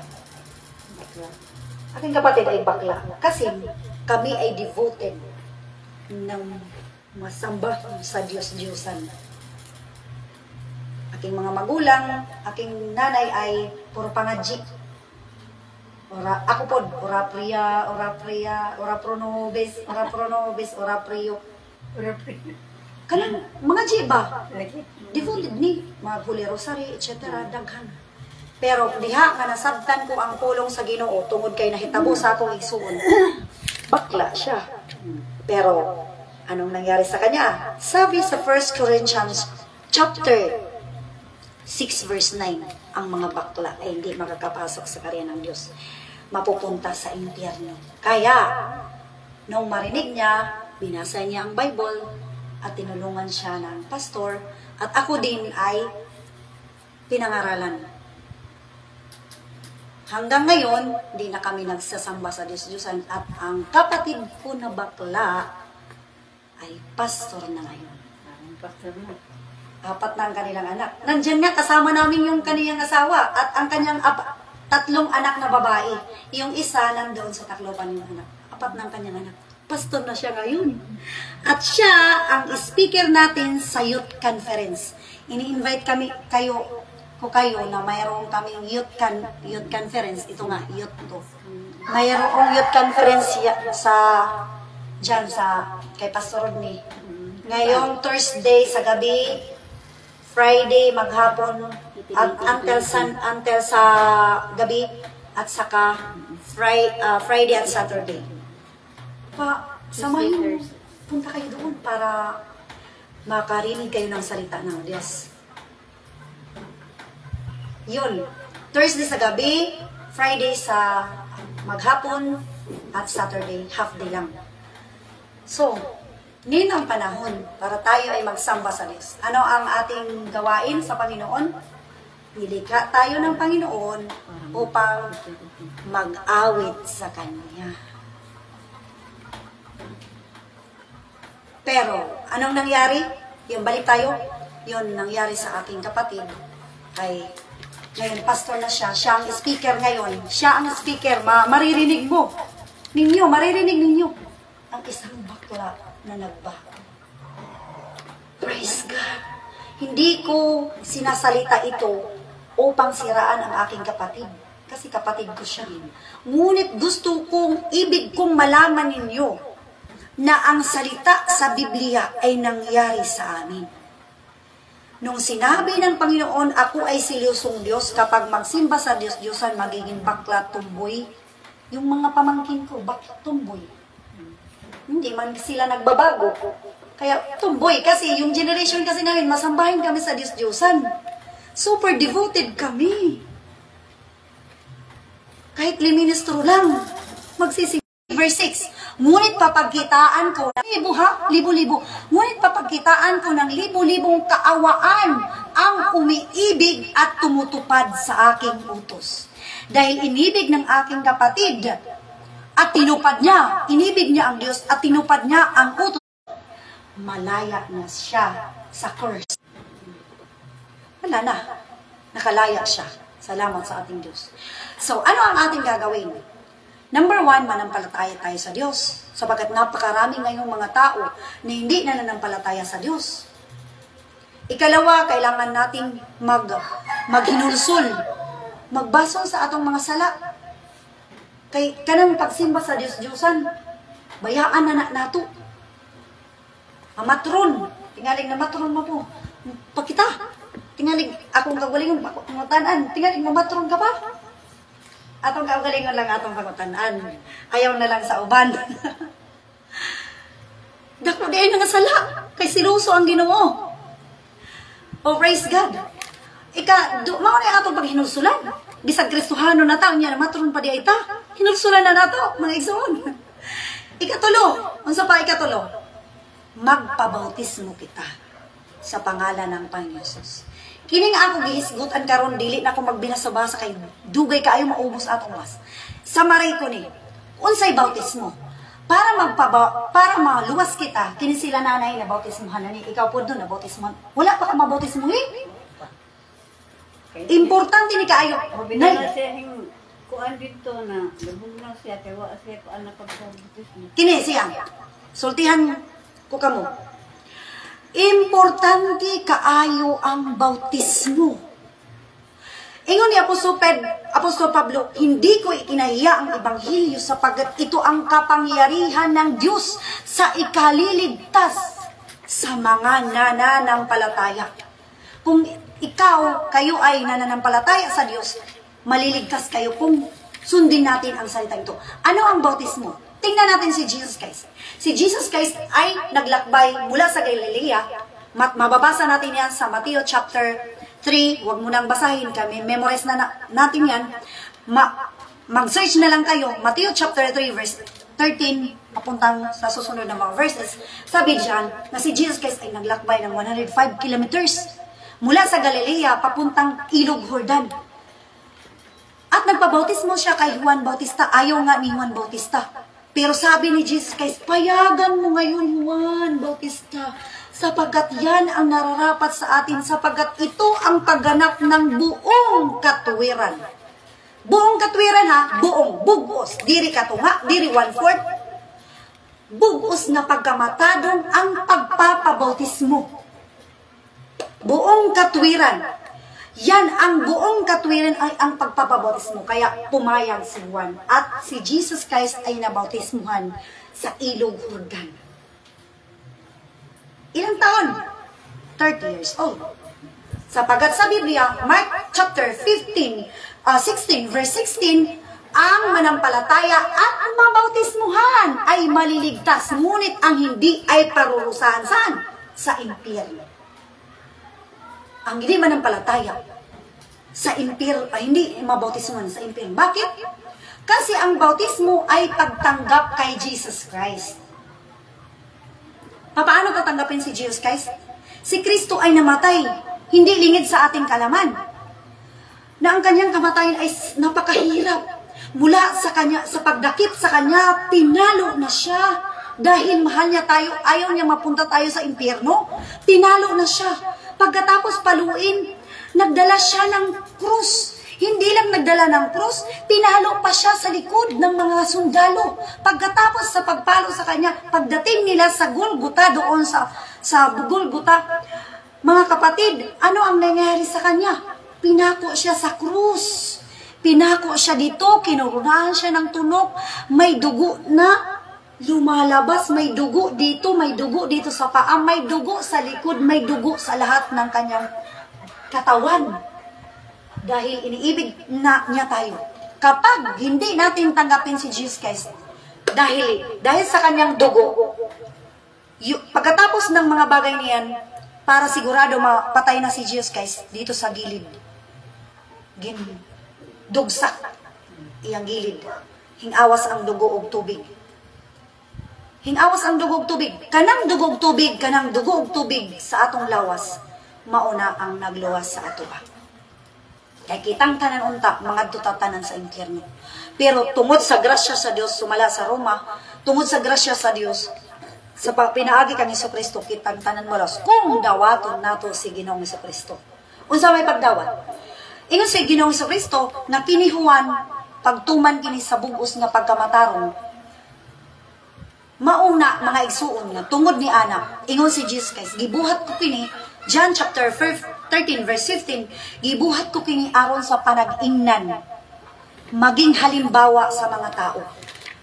[SPEAKER 1] Aking kapatid ay bakla. Kasi kami ay devoted ng masamba sa Diyos-Diyosan. Aking mga magulang, aking nanay ay puro pangadji. Ako pod, ora pronobis, ora priyo. Kanang mga ji ba? Devoted ni, mga Holy Rosary, etc. Daghan. Pero diha nga nasabtan ko ang pulong sa Ginoo tungod kay nahitabo sa akong igsuon. Bakla siya. Pero anong nangyari sa kanya? Sabi sa 1 Corinthians chapter 6 verse 9, ang mga bakla ay hindi makakapasok sa karya ng Diyos. Mapupunta sa impyerno. Kaya, nung marinig niya, binasa niya ang Bible at tinulungan siya ng pastor. At ako din ay pinangaralan. Hanggang ngayon, di na kami nagsasamba sa Diyos-Diyosan at ang kapatid ko na bakla ay pastor na ngayon.
[SPEAKER 3] Ang pastor mo.
[SPEAKER 1] 4 na ang kanilang anak. Nandiyan nga, kasama namin yung kanyang asawa at ang kanyang 3 anak na babae. Yung isa nandoon sa Tacloban yung anak. 4 na ang kanyang anak. Pastor na siya ngayon. At siya ang speaker natin sa youth conference. Ini-invite kayo na mayroong kaming youth conference. Ito nga, youth to. Mayroong youth conference dyan kay Pastor Rodney. Ngayong Thursday sa gabi, Friday maghapon, at until sa gabi, at saka Friday at Saturday. Samahin, punta kayo doon para makarinig kayo ng salita ng Diyos. Yun. Thursday sa gabi, Friday sa maghapon, at Saturday, half day lang. So, ngayon ang panahon para tayo ay magsamba sa Diyos. Ano ang ating gawain sa Panginoon? Nilikha tayo ng Panginoon upang mag-awit sa Kanya. Pero, anong nangyari? Yung balik tayo, yun nangyari sa aking kapatid. Ngayon, pastor na siya. Siya ang speaker ngayon. Siya ang speaker. Maririnig mo. Maririnig ninyo. Ang isang bakla na nagbago. Praise God. Hindi ko sinasalita ito upang siraan ang aking kapatid. Kasi kapatid ko siya. Ngunit ibig kong malaman ninyo na ang salita sa Biblia ay nangyari sa amin. Nung sinabi ng Panginoon, ako ay silusong Diyos, kapag magsimba sa Diyos-Diyosan, magiging bakla, tumboy. Yung mga pamangkin ko, bakla, tumboy. Hindi man sila nagbabago. Kaya tumboy, kasi yung generation kasi namin, masambahin kami sa Diyos-Diyosan. Super devoted kami. Kahit liministro lang, magsisig. Verse 6, ngunit papagkitaan ko ng libo-libo. Ngunit papagkitaan ko ng libo-libong kaawaan ang umiibig at tumutupad sa aking utos. Dahil inibig ng aking kapatid at tinupad niya, inibig niya ang Diyos at tinupad niya ang utos, malaya na siya sa curse. Wala na. Nakalaya siya. Salamat sa ating Diyos. So, ano ang ating gagawin? Number 1, manampalataya tayo sa Diyos. Sapagkat napakarami ngayong mga tao na hindi na nanampalataya sa Diyos. Ikalawa, kailangan nating maghinulsul. Magbasol sa atong mga sala. Kay kanang pagsimba sa Diyos-Diyosan, bayaan na nato. Matron. Tingaling na matron mo po. Pakita. Tingaling akong kagalingon, pangutanan. Tingaling mamatron ka pa. Atong kagalingon lang atong pangutanan. Ayaw na lang sa uban. Dako di ay nangasala. Kay siluso ang Ginoo. Oh, praise God. Mao na atong paghinulsulan. Bisag Kristohano na taon niya, matron pa di ay ta. Hinulsulan na nato, mga igsoon. Ikatulo. Unsa pa ikatulo? Magpabautismo kita sa pangalan ng Panginoon Jesus. Kining ako gihisgutan karon dili na ko magbinasa-basa kay dugay kaayo maubos atong was. Sa maray ko ni, unsay bautismo? Para maluwas kita, kini sila nanay na bautismohan na ni ikaw pud na bautismohan. Wala pa ka mabautismo ni. Importante ni kaayo.
[SPEAKER 3] Nay, kuan dito na lubog na siya kay wa siya kuan na pagpabautismo.
[SPEAKER 1] Kini siya. Sultihan ko kamo. Importante kaayo ang bautismo. Ingon ni Apostol Pablo, hindi ko ikinahiya ang ebanghelyo sapagkat ito ang kapangyarihan ng Diyos sa ikaliligtas sa mga nananampalataya. Kung kayo ay nananampalataya sa Diyos, maliligtas kayo kung sundin natin ang salita ito. Ano ang bautismo? Tingnan natin si Jesus Christ. Si Jesus Christ ay naglakbay mula sa Galilea. Mababasa natin yan sa Mateo chapter 3. Huwag mo nang basahin kami. Memorize na natin yan. Mag-search na lang kayo. Mateo chapter 3 verse 13 papuntang sa susunod na mga verses. Sabi diyan na si Jesus Christ ay naglakbay ng 105 kilometers mula sa Galilea papuntang Ilog Jordan. At nagpabautismo siya kay Juan Bautista. Ayaw nga ni Juan Bautista. Pero sabi ni Jesus Christ, payagan mo ngayon Juan Bautista, sapagkat yan ang nararapat sa atin, sapagkat ito ang pagganap ng buong katuwiran. Buong katuwiran ha, buong, bugos, diri katunga, diri 1/4. Bugos na pagkamatadong ang pagpapabautismo. Buong katuwiran. Yan, ang buong katwiran ay ang pagpapabautismo. Kaya pumayag si Juan. At si Jesus Christ ay nabautismuhan sa Ilog Jordan. Ilang taon? 30 years old. Sapagat sa Biblia, Mark chapter 16 verse 16, ang manampalataya at mabautismuhan ay maliligtas, ngunit ang hindi ay parurusahan saan? Sa impyerno. Ang hindi manampalataya sa impyerno ay hindi mabautismuhan sa impyerno. Bakit? Kasi ang bautismo ay pagtanggap kay Jesus Christ. Paano tatanggapin si Jesus Christ? Si Kristo ay namatay, hindi lingid sa ating kalaman. Na ang kanyang kamatayan ay napakahirap. Mula sa kanya, sa pagdakip sa kanya, tinalo na siya. Dahil mahal niya tayo, ayaw niya mapunta tayo sa impyerno, tinalo na siya. Pagkatapos paluin, nagdala siya ng krus. Hindi lang nagdala ng krus, pinalo pa siya sa likod ng mga sundalo. Pagkatapos sa pagpalo sa kanya, pagdating nila sa Golgota, doon sa Golgota, mga kapatid, ano ang nangyari sa kanya? Pinako siya sa krus. Pinako siya dito, kinurunahan siya ng tunok, may dugo na lumalabas, may dugo dito sa paa, may dugo sa likod, may dugo sa lahat ng kanyang katawan. Dahil iniibig na niya tayo. Kapag hindi natin tanggapin si Jesus Christ, dahil sa kanyang dugo, pagkatapos ng mga bagay niyan, para sigurado mapatay na si Jesus Christ dito sa gilid. Dugsak iyang gilid. Hingawas ang dugo og tubig. Hingawas ang dugog tubig. Kanang dugog tubig sa atong lawas, mauna ang nagluwas sa ato ba. Kaya kitang tanan unta, mga tutatanan sa impyerno. Pero tungod sa grasya sa Dios, sumala sa Roma, tungod sa grasya sa Dios, sa pinaagi kang Jesucristo, kitang tanan malas, kung dawaton nato si Ginoong Jesucristo. Unsa may pagdawat? Ingon si Ginoong Jesucristo, na kinihuan, pagtuman kini sa bugos nga pagkamatarong, mauna mga igsuon nga tungod ni ana, ingon si Jesus Christ, gibuhat ko kini, John chapter 13 verse 15, gibuhat ko kini aron sa panag-ingnan, maging halimbawa sa mga tao.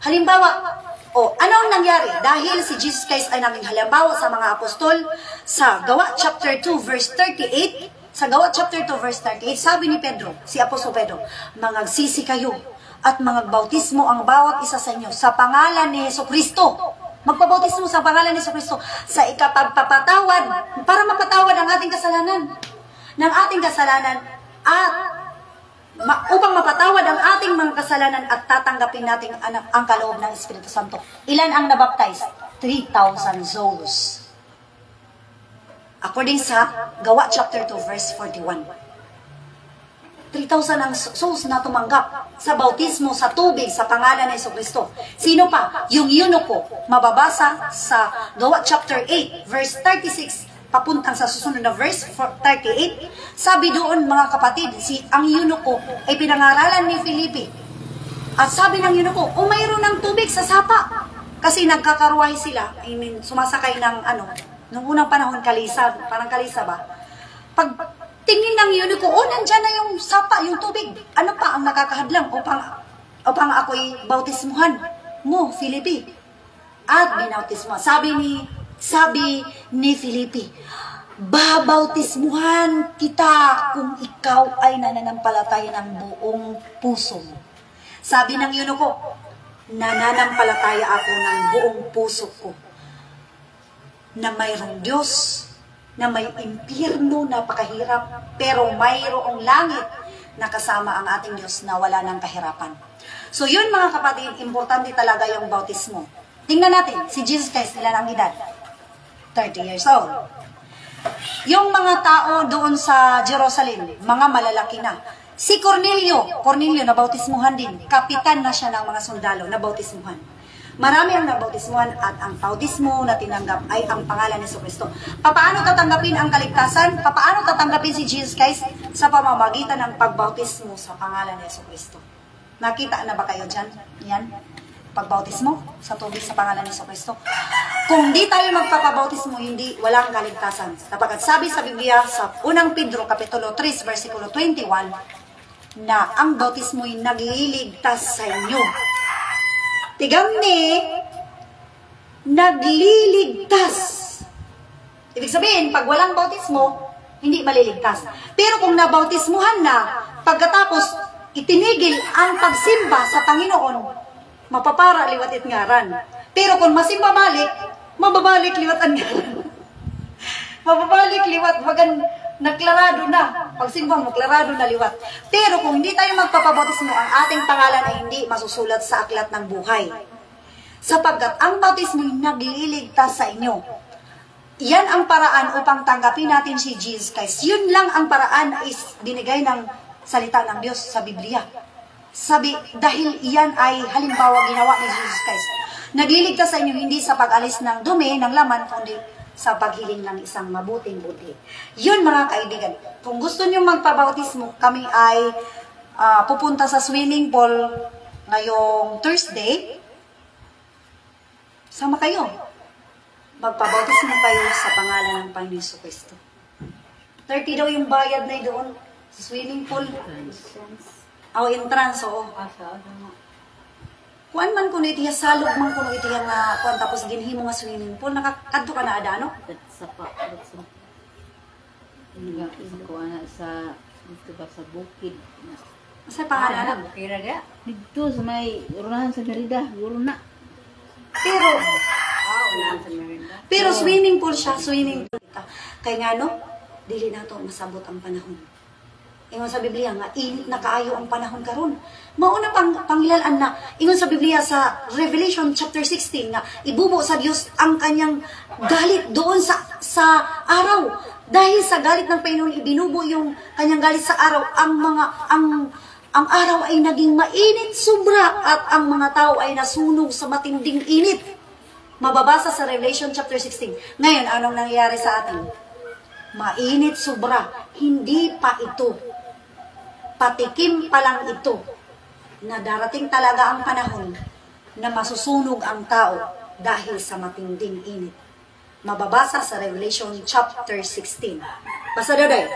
[SPEAKER 1] Halimbawa, ano ang nangyari? Dahil si Jesus Christ ay naging halimbawa sa mga apostol, sa Gawa chapter 2 verse 38, sabi ni Pedro, si Apostol Pedro, mangagsisi kayo at mangagbautismo ang bawat isa sa inyo sa pangalan ni Jesucristo. Magpabautismo sa pangalan ni Jesucristo sa ikapagpapatawad, para mapatawad ang ating kasalanan. At upang mapatawad ang ating mga kasalanan at tatanggapin natin ang kaloob ng Espiritu Santo. Ilan ang nabaptize? 3,000 souls. According sa Gawa chapter 2 verse 41. 3,000 ang souls na tumanggap sa bautismo sa tubig sa pangalan ni Jesucristo. Sino pa? Yung eunuko, mababasa sa Gawa chapter 8 verse 36 papuntang sa susunod na verse 38. Sabi doon mga kapatid, ang eunuko ay pinangaralan ni Filipe. At sabi ng eunuko, mayroon ng tubig sa sapa. Kasi nagkakaruway sila, sumasakay ng nung unang panahon kalisa, parang kalisa ba? Pag tingin ng eunuko, nandyan na yung sapa, yung tubig. Ano pa ang nakakahadlang upang ako'y bautismuhan mo, Filipe? At binautismuhan. Sabi ni Filipe, babautismuhan kita kung ikaw ay nananampalataya ng buong puso mo. Sabi ng eunuko, nananampalataya ako ng buong puso ko na mayroong Diyos, na may impyerno, napakahirap, pero mayroong langit na kasama ang ating Diyos na wala ng kahirapan. So yun mga kapatid, importante talaga yung bautismo. Tingnan natin, si Jesus Christ, ilan ang edad? 30 years old. Yung mga tao doon sa Jerusalem, mga malalaki na. Si Cornelio nabautismuhan din. Kapitan na siya ng mga sundalo, nabautismuhan. Marami ang nabautismuhan at ang bautismo na tinanggap ay ang pangalan ni Jesucristo. Paano tatanggapin ang kaligtasan? Paano tatanggapin si Jesus Christ? Sa pamamagitan ng pagbautismo sa pangalan ni Jesucristo. Nakita na ba kayo dyan? Yan. Pagbautismo sa tubig sa pangalan ni Jesucristo. Kung di tayo magpapabautismo, walang kaligtasan. Sapagkat sabi sa Biblia sa 1 Pedro Kapitulo 3, versikulo 21, na ang bautismo'y nagliligtas sa inyo. Tigam ni, nagliligtas. Ibig sabihin, pag walang bautismo, hindi maliligtas. Pero kung nabautismuhan na, pagkatapos itinigil ang pagsimba sa Panginoon, mapapara liwat it ngaran. Pero kung masimba balik, mababalik liwat ang ngaran. Mababalik liwat, naklarado na. Pagsimba mo, klarado na liwat. Pero kung hindi tayo magpapabautismo, ang ating pangalan ay hindi masusulat sa aklat ng buhay. Sapagkat ang bautismo ay nagliligtas sa inyo. Yan ang paraan upang tanggapin natin si Jesus Christ. Yun lang ang paraan is binigay ng salita ng Diyos sa Biblia. Dahil iyan ay halimbawa ginawa ni Jesus Christ. Nagliligtas sa inyo hindi sa pag-alis ng dumi, ng laman, kundi sa paghiling ng isang mabuting buti. Yun mga kaibigan. Kung gusto nyo magpabautismo, kami ay pupunta sa swimming pool ngayong Thursday. Sama kayo. Magpabautismo kayo sa pangalan ng Panginoon Jesucristo. 30 daw yung bayad na doon sa swimming pool. Entrance, oo. Kuan man kuno itiya salog man kuno itiya nga kuan tapos ginhimo nga swimming pool nakakadto ka na ada no?
[SPEAKER 3] Sa dito ba sa bukid.
[SPEAKER 1] Sa pangalan
[SPEAKER 3] Bukira ga. Dito sa may unahan sa Merida, guro na. Unahan sa Merida.
[SPEAKER 1] Pero swimming pool siya, swimming pool. Kaya nga no, dili na to masabot ang panahon. Ingon sa Biblia nga, init na kaayo ang panahon karon. Mauna pangilalaan na, ingon sa Biblia sa Revelation chapter 16 nga, ibubo sa Diyos ang kanyang galit doon sa araw. Dahil sa galit ng Panginoon, ibinubo yung kanyang galit sa araw, ang araw ay naging mainit sobra at ang mga tao ay nasunog sa matinding init. Mababasa sa Revelation chapter 16. Ngayon, anong nangyayari sa atin? Mainit sobra. Hindi pa ito. Patikim pa lang ito na darating talaga ang panahon na masusunog ang tao dahil sa matinding init. Mababasa sa Revelation chapter 16. Basa daw day.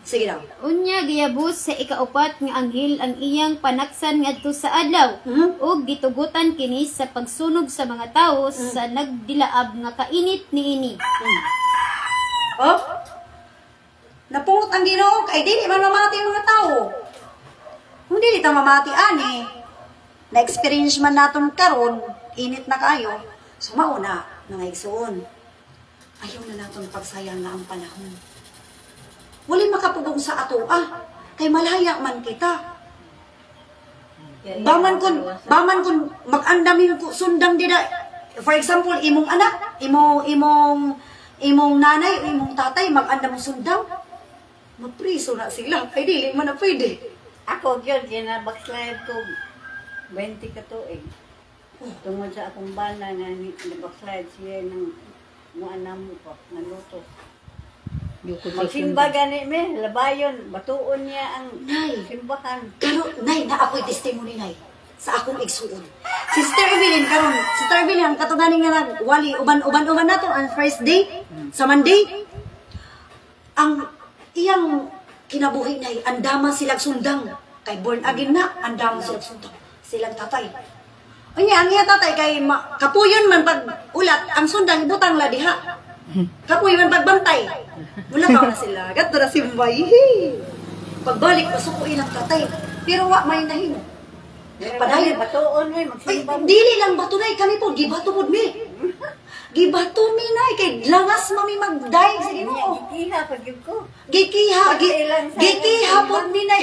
[SPEAKER 1] Sige daw.
[SPEAKER 2] Unya giyabus sa ikaupat nga anghel ang iyang panaksan ngadto sa adlaw ug gitugutan kini sa pagsunog sa mga tawo sa nagdilaab nga kainit niini.
[SPEAKER 1] Oh? Napungot ang Ginoo kay dili man mamati ang mga tao. Kung dili ta mamati ani, na-experience man naton karon, init na kayo, sumauna mga igsoon. Ayaw na naton pagsayang na ang panahon. Wali makapugong sa ato kay malaya man kita. Baman kun mag-andamin ko sundang dida. For example, imong anak, imong nanay o imong tatay mag-andam sundang. Mapriso na sila. Ay, dili man na pwede.
[SPEAKER 3] Ako, yun, backslide ko 20 ka tuig. Tungod sa akong bana na backslide siya ng mga anam ko, naluto. Magsimba gani me, labayon, batuon niya ang simbahan.
[SPEAKER 1] Pero, nay, na ako'y testimony, nay, sa akong igsuon. Sister Evelyn, karon, Sister Evelyn, ang katunanin nga nagwali, uban na to, ang first day, sa Monday, ang iyang kinabuhi na andaman silang sundang. Kay born again na, andaman silang sundang. Silang tatay. Ang iya tatay, kay kapuyon man pag ulat, ang sundang butang la diha. Kapuyon man pagbantay. Wala ka na sila. Gato na si Mbay. Pagbalik, masukuin ang tatay. Pero wa may nahimo. Padayon.
[SPEAKER 3] Batuon mo, magsimba.
[SPEAKER 1] Dili lang batunay, kami po, gibato po mi. Gibato mi na, kay langas mami magdaig sa Ginoo.
[SPEAKER 3] Gikiha, pag-yug ko.
[SPEAKER 1] Gikiha po mi na.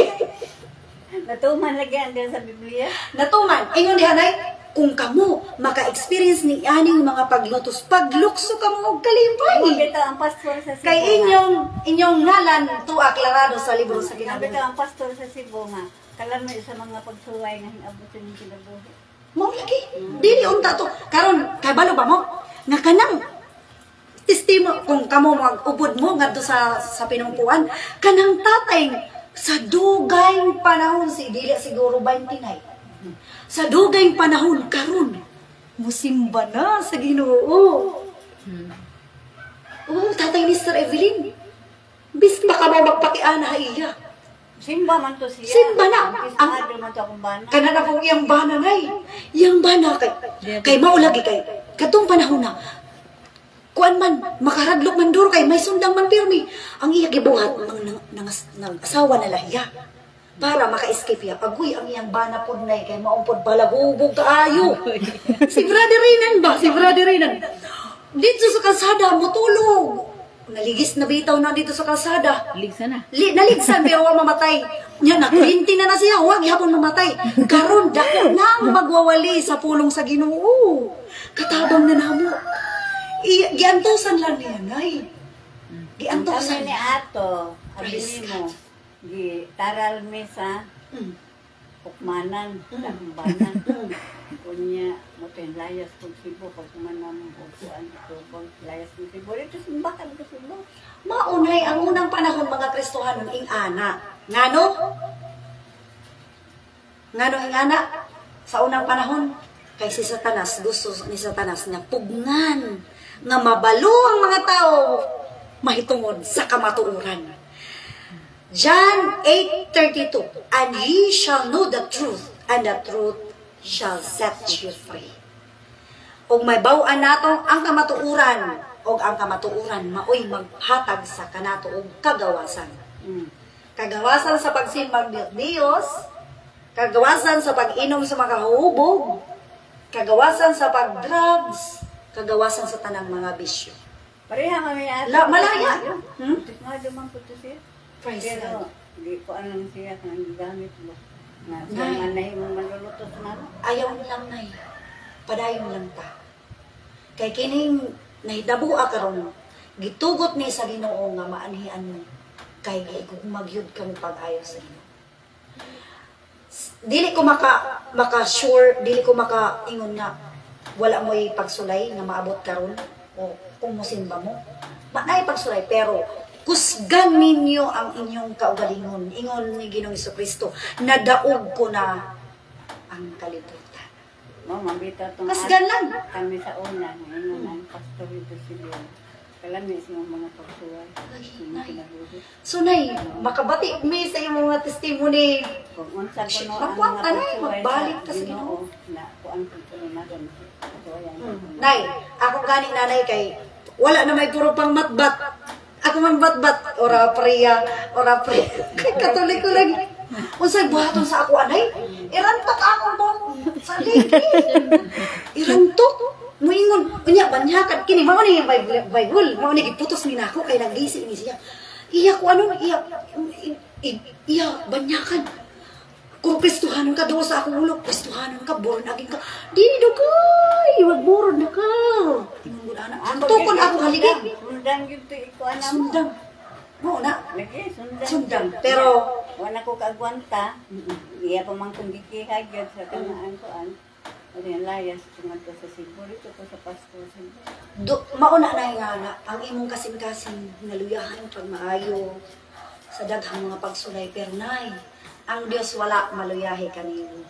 [SPEAKER 3] Natuman lagi ang sa Biblia.
[SPEAKER 1] Natuman, ingon diha nay, kung kamo maka-experience ni aning mga paglukso kamo og kalipay.
[SPEAKER 3] Bitaw ang pastor sa Cebu.
[SPEAKER 1] Kay inyong ngalan aklarado sa libro sa
[SPEAKER 3] Bitaw
[SPEAKER 1] kinabuhi.
[SPEAKER 3] ang pastor sa Cebu nga. Kalam sa mga pagsuway nga hinabutin ng kinabuhi.
[SPEAKER 1] Mao lagi. Dili unta to. Karon kay balo ba mo? Nga kanang testimo kung kamo mag-ubod mo ngadto sa pinungpuan, kanang tatay sa dugay panahon dili siguro 29. Sa dugay panahon karon musimba na sa Ginoo. Oh, tatay Mr. Evelyn. Bis pa ka magpakiana iya.
[SPEAKER 3] Simba man to siya.
[SPEAKER 1] Simba na.
[SPEAKER 3] Ang man to akong bana.
[SPEAKER 1] Kana na pong iyang bana nay. Iyang bana kay mao lagi kay katong panahon na kuan man makaradlok man duro kay may sundang man pirmi. Ang iya gibuhat nang asawa na lahiya. Para maka-escape ya. Agoy ang iyang bana pod nay kay maumpod balabubog kaayo. Si Brother Renan ba? Si Brother Renan. Dito sa kalsada motulog. Naligis na bitaw na dito sa kalsada.
[SPEAKER 4] Ligsa na.
[SPEAKER 1] Naligsan pero wa mamatay. Nya na-20 na siya, wa gihapon mamatay. Karon dako na magwawali sa pulong sa Ginoo. Katabang na namo. Giantusan lang niya, nay. Giantusan
[SPEAKER 3] Kami ni Ato, abili mo, di taral mi sa ukmanan, tambanan. Kunya, mo layas kong Cebu, pag kumanam o kuan ito, pag layas kong Cebu, ito simbakan ko Cebu.
[SPEAKER 1] Maunay ang unang panahon mga Kristohanon ing ana. Ngano? Ngano ing ana? Sa unang panahon, kay si Satanas, gusto ni Satanas nga pugnan, nga mabalo ang mga tao mahitungod sa kamatuoran. John 8:32, and ye shall know the truth, and the truth shall set you free. Og may baw-an nato ang kamatuoran, og ang kamatuoran maoy maghatag sa kanato og kagawasan. Kagawasan sa pagsimbang Diyos, kagawasan sa pag-inom sa mga hubog, kagawasan sa pag-drugs, kagawasan sa tanang mga bisyo.
[SPEAKER 3] Pareha kami Ato.
[SPEAKER 1] Malaya.
[SPEAKER 3] Mga dumang po to siya.
[SPEAKER 1] Praise
[SPEAKER 3] Pero,
[SPEAKER 1] God.
[SPEAKER 3] di ko alam siya kung gamit mo. Na
[SPEAKER 1] Nay.
[SPEAKER 3] siya manay mong malulutos na.
[SPEAKER 1] Ayaw lang nay. Padayon lang ta. Kay kining nahidabua karon gitugot ni sa Ginoo nga maanhian mo kay gigumagyud kang pag-ayo sa Ginoo. Dili ko maka dili ko maka-ingon na wala mo'y pagsulay nga maabot karon o kung musimba mo. Maay pagsulay pero kusgan ninyo ang inyong kaugalingon. Ingon ni Ginoong Jesucristo, nadaog ko na ang kalibutan.
[SPEAKER 3] Mabita itong
[SPEAKER 1] Kasgan lang.
[SPEAKER 3] kami sa una. Ngayon ang pastor ito sila. Kalami sa mga pagsuway. Mga kinabuhi.
[SPEAKER 1] So, Nay, makabati mi sa iyong mga testimony.
[SPEAKER 3] Kung unsa ko no ang
[SPEAKER 1] Makuha
[SPEAKER 3] mga
[SPEAKER 1] ka na,
[SPEAKER 3] pagsuway
[SPEAKER 1] magbalik ka sa
[SPEAKER 3] Ginoo na kuan ko na gan.
[SPEAKER 1] Nay, ako gani nanay kay wala na may puro pang matbat. Ako man batbat ora priya. Kay Katoliko lagi. Unsay buhaton sa ako anay? Irantok ako mo sa ligi. Irantok. Muingon, unya banyakan kini mao ni Bible, mao ni giputos ni nako kay naglisi ni siya. Iya ko ano, iya banyakan. Kung Kristohanon ka daw sa akong ulo, Kristohanon ka, born again ka. Dili do kay, wag born na ka. Tingnan ana. Tukon ako haligi.
[SPEAKER 3] Sundang gyud to iko ana mo.
[SPEAKER 1] Sundang. Mao na.
[SPEAKER 3] Lagi sundang.
[SPEAKER 1] Sundang. Pero
[SPEAKER 3] wala ko kagwanta. Iya pa man kung gikihay gyud sa kanaan ko an. Ano layas tungod sa Cebu dito ko sa pastor sa
[SPEAKER 1] mauna na nga ang imong kasing-kasing naluyahan pag maayo sa daghang mga pagsulay pero nay ang Dios wala maluyahi kanimo.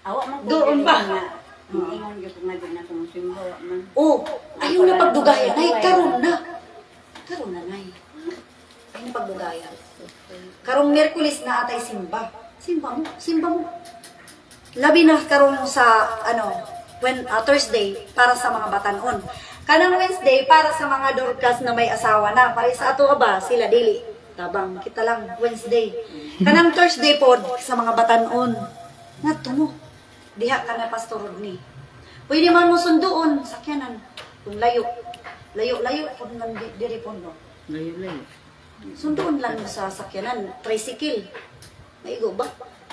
[SPEAKER 3] Awa man
[SPEAKER 1] Doon pa.
[SPEAKER 3] Ingon gyud ko nga din na kung simbo man.
[SPEAKER 1] Oh, ayaw na pagdugayan nay karon na. Karon na nay. Ayaw na pagdugayan. Karong Miyerkules na atay simba. Simba mo. Labi na karon sa Thursday para sa mga batanon. Kanang Wednesday para sa mga Dorcas na may asawa na. Para sa ato ba sila dili. Tabang kita lang Wednesday. Kanang Thursday pod sa mga batanon. Ngadto mo. Diha ka na Pastor Rodney. Pwede man mo sunduon sakyanan kung layo. Layo pod nang diri pod no.
[SPEAKER 4] Layo-layo.
[SPEAKER 1] Sunduon lang mo sa tricycle. Maigo ba?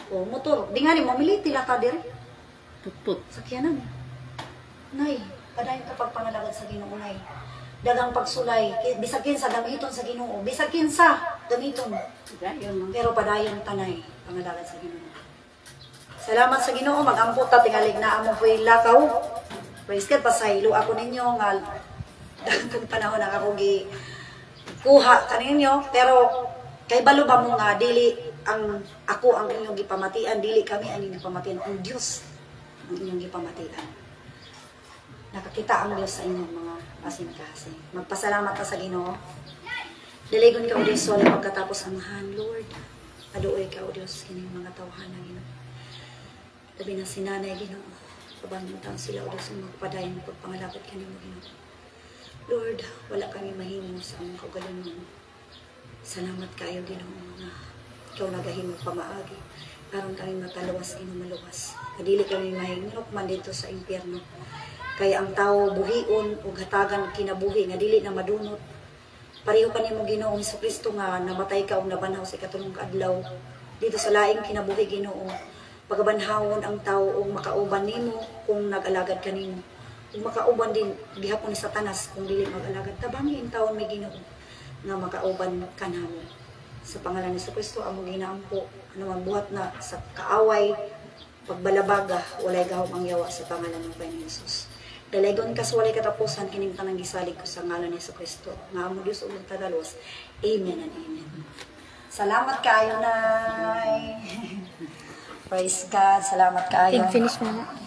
[SPEAKER 1] O motor. Di nga ni mamili tila ka diri.
[SPEAKER 3] Putput.
[SPEAKER 1] Sakyanan. Nay, padayon kapag pangalagad sa Ginoo, Nay. Dagang pagsulay, bisakin sa gamiton sa Ginoo, bisakin sa gamiton.
[SPEAKER 3] Dayon man.
[SPEAKER 1] Pero padayon tanay, pangalagad sa Ginoo. Salamat sa Ginoo, mag-ampot ta tingalig na amo po'y lakaw. Praise God, pasaylo ako ninyo nga dagang panahon na ako kuha kaninyo, pero kay balo ba mo nga dili ang ako ang inyong gipamatian, dili kami ang inyong gipamatian, ang Dios ang inyong gipamatian. Nakakita ang Diyos sa inyong mga kasing-kasing. Magpasalamat ka sa Ginoo. Diligon ka o Diyos wala pagkatapos amahan, Lord. Aduoy ka o Diyos kining mga tawhan na Ginoo. Labi na sinanay Ginoo. Pabangutan sila o Diyos ang magpadayon mo pagpangalapit ka nimo Ginoo. Lord, wala kami mahimo sa among kaugalingon. Salamat kayo Ginoo nga ikaw nagahimo pamaagi. Karon kami mataluwas Ginoo maluwas. Kadili kami mahingirok man dito sa impyerno. Kaya ang tao buhion o hatagan kinabuhi nga dili na madunot. Pareho pa nimo Ginoo Jesucristo nga namatay ka o nabanhaw sa ikatulong adlaw. Dito sa laing kinabuhi Ginoo, pagabanhawon ang tao o makauban nimo kung nag-alagad kanimo. Kung makauban din gihapon ni Satanas kung dili mag-alagad. Tabangi ang taon may Ginoo nga makauban kanamo. Sa pangalan ni Jesucristo among ginaampo anuman buhat na sa kaaway pagbalabaga walay gahom ang yawa sa pangalan ng Panginoon Hesus. Dalagon ka sa walay katapusan kining tanang gisalig ko sa ngalan ni Jesucristo. Nga amo Dios ug tagalos. Amen and amen. Salamat kayo, Nay. Praise God. Salamat kayo.
[SPEAKER 2] Finish mo na.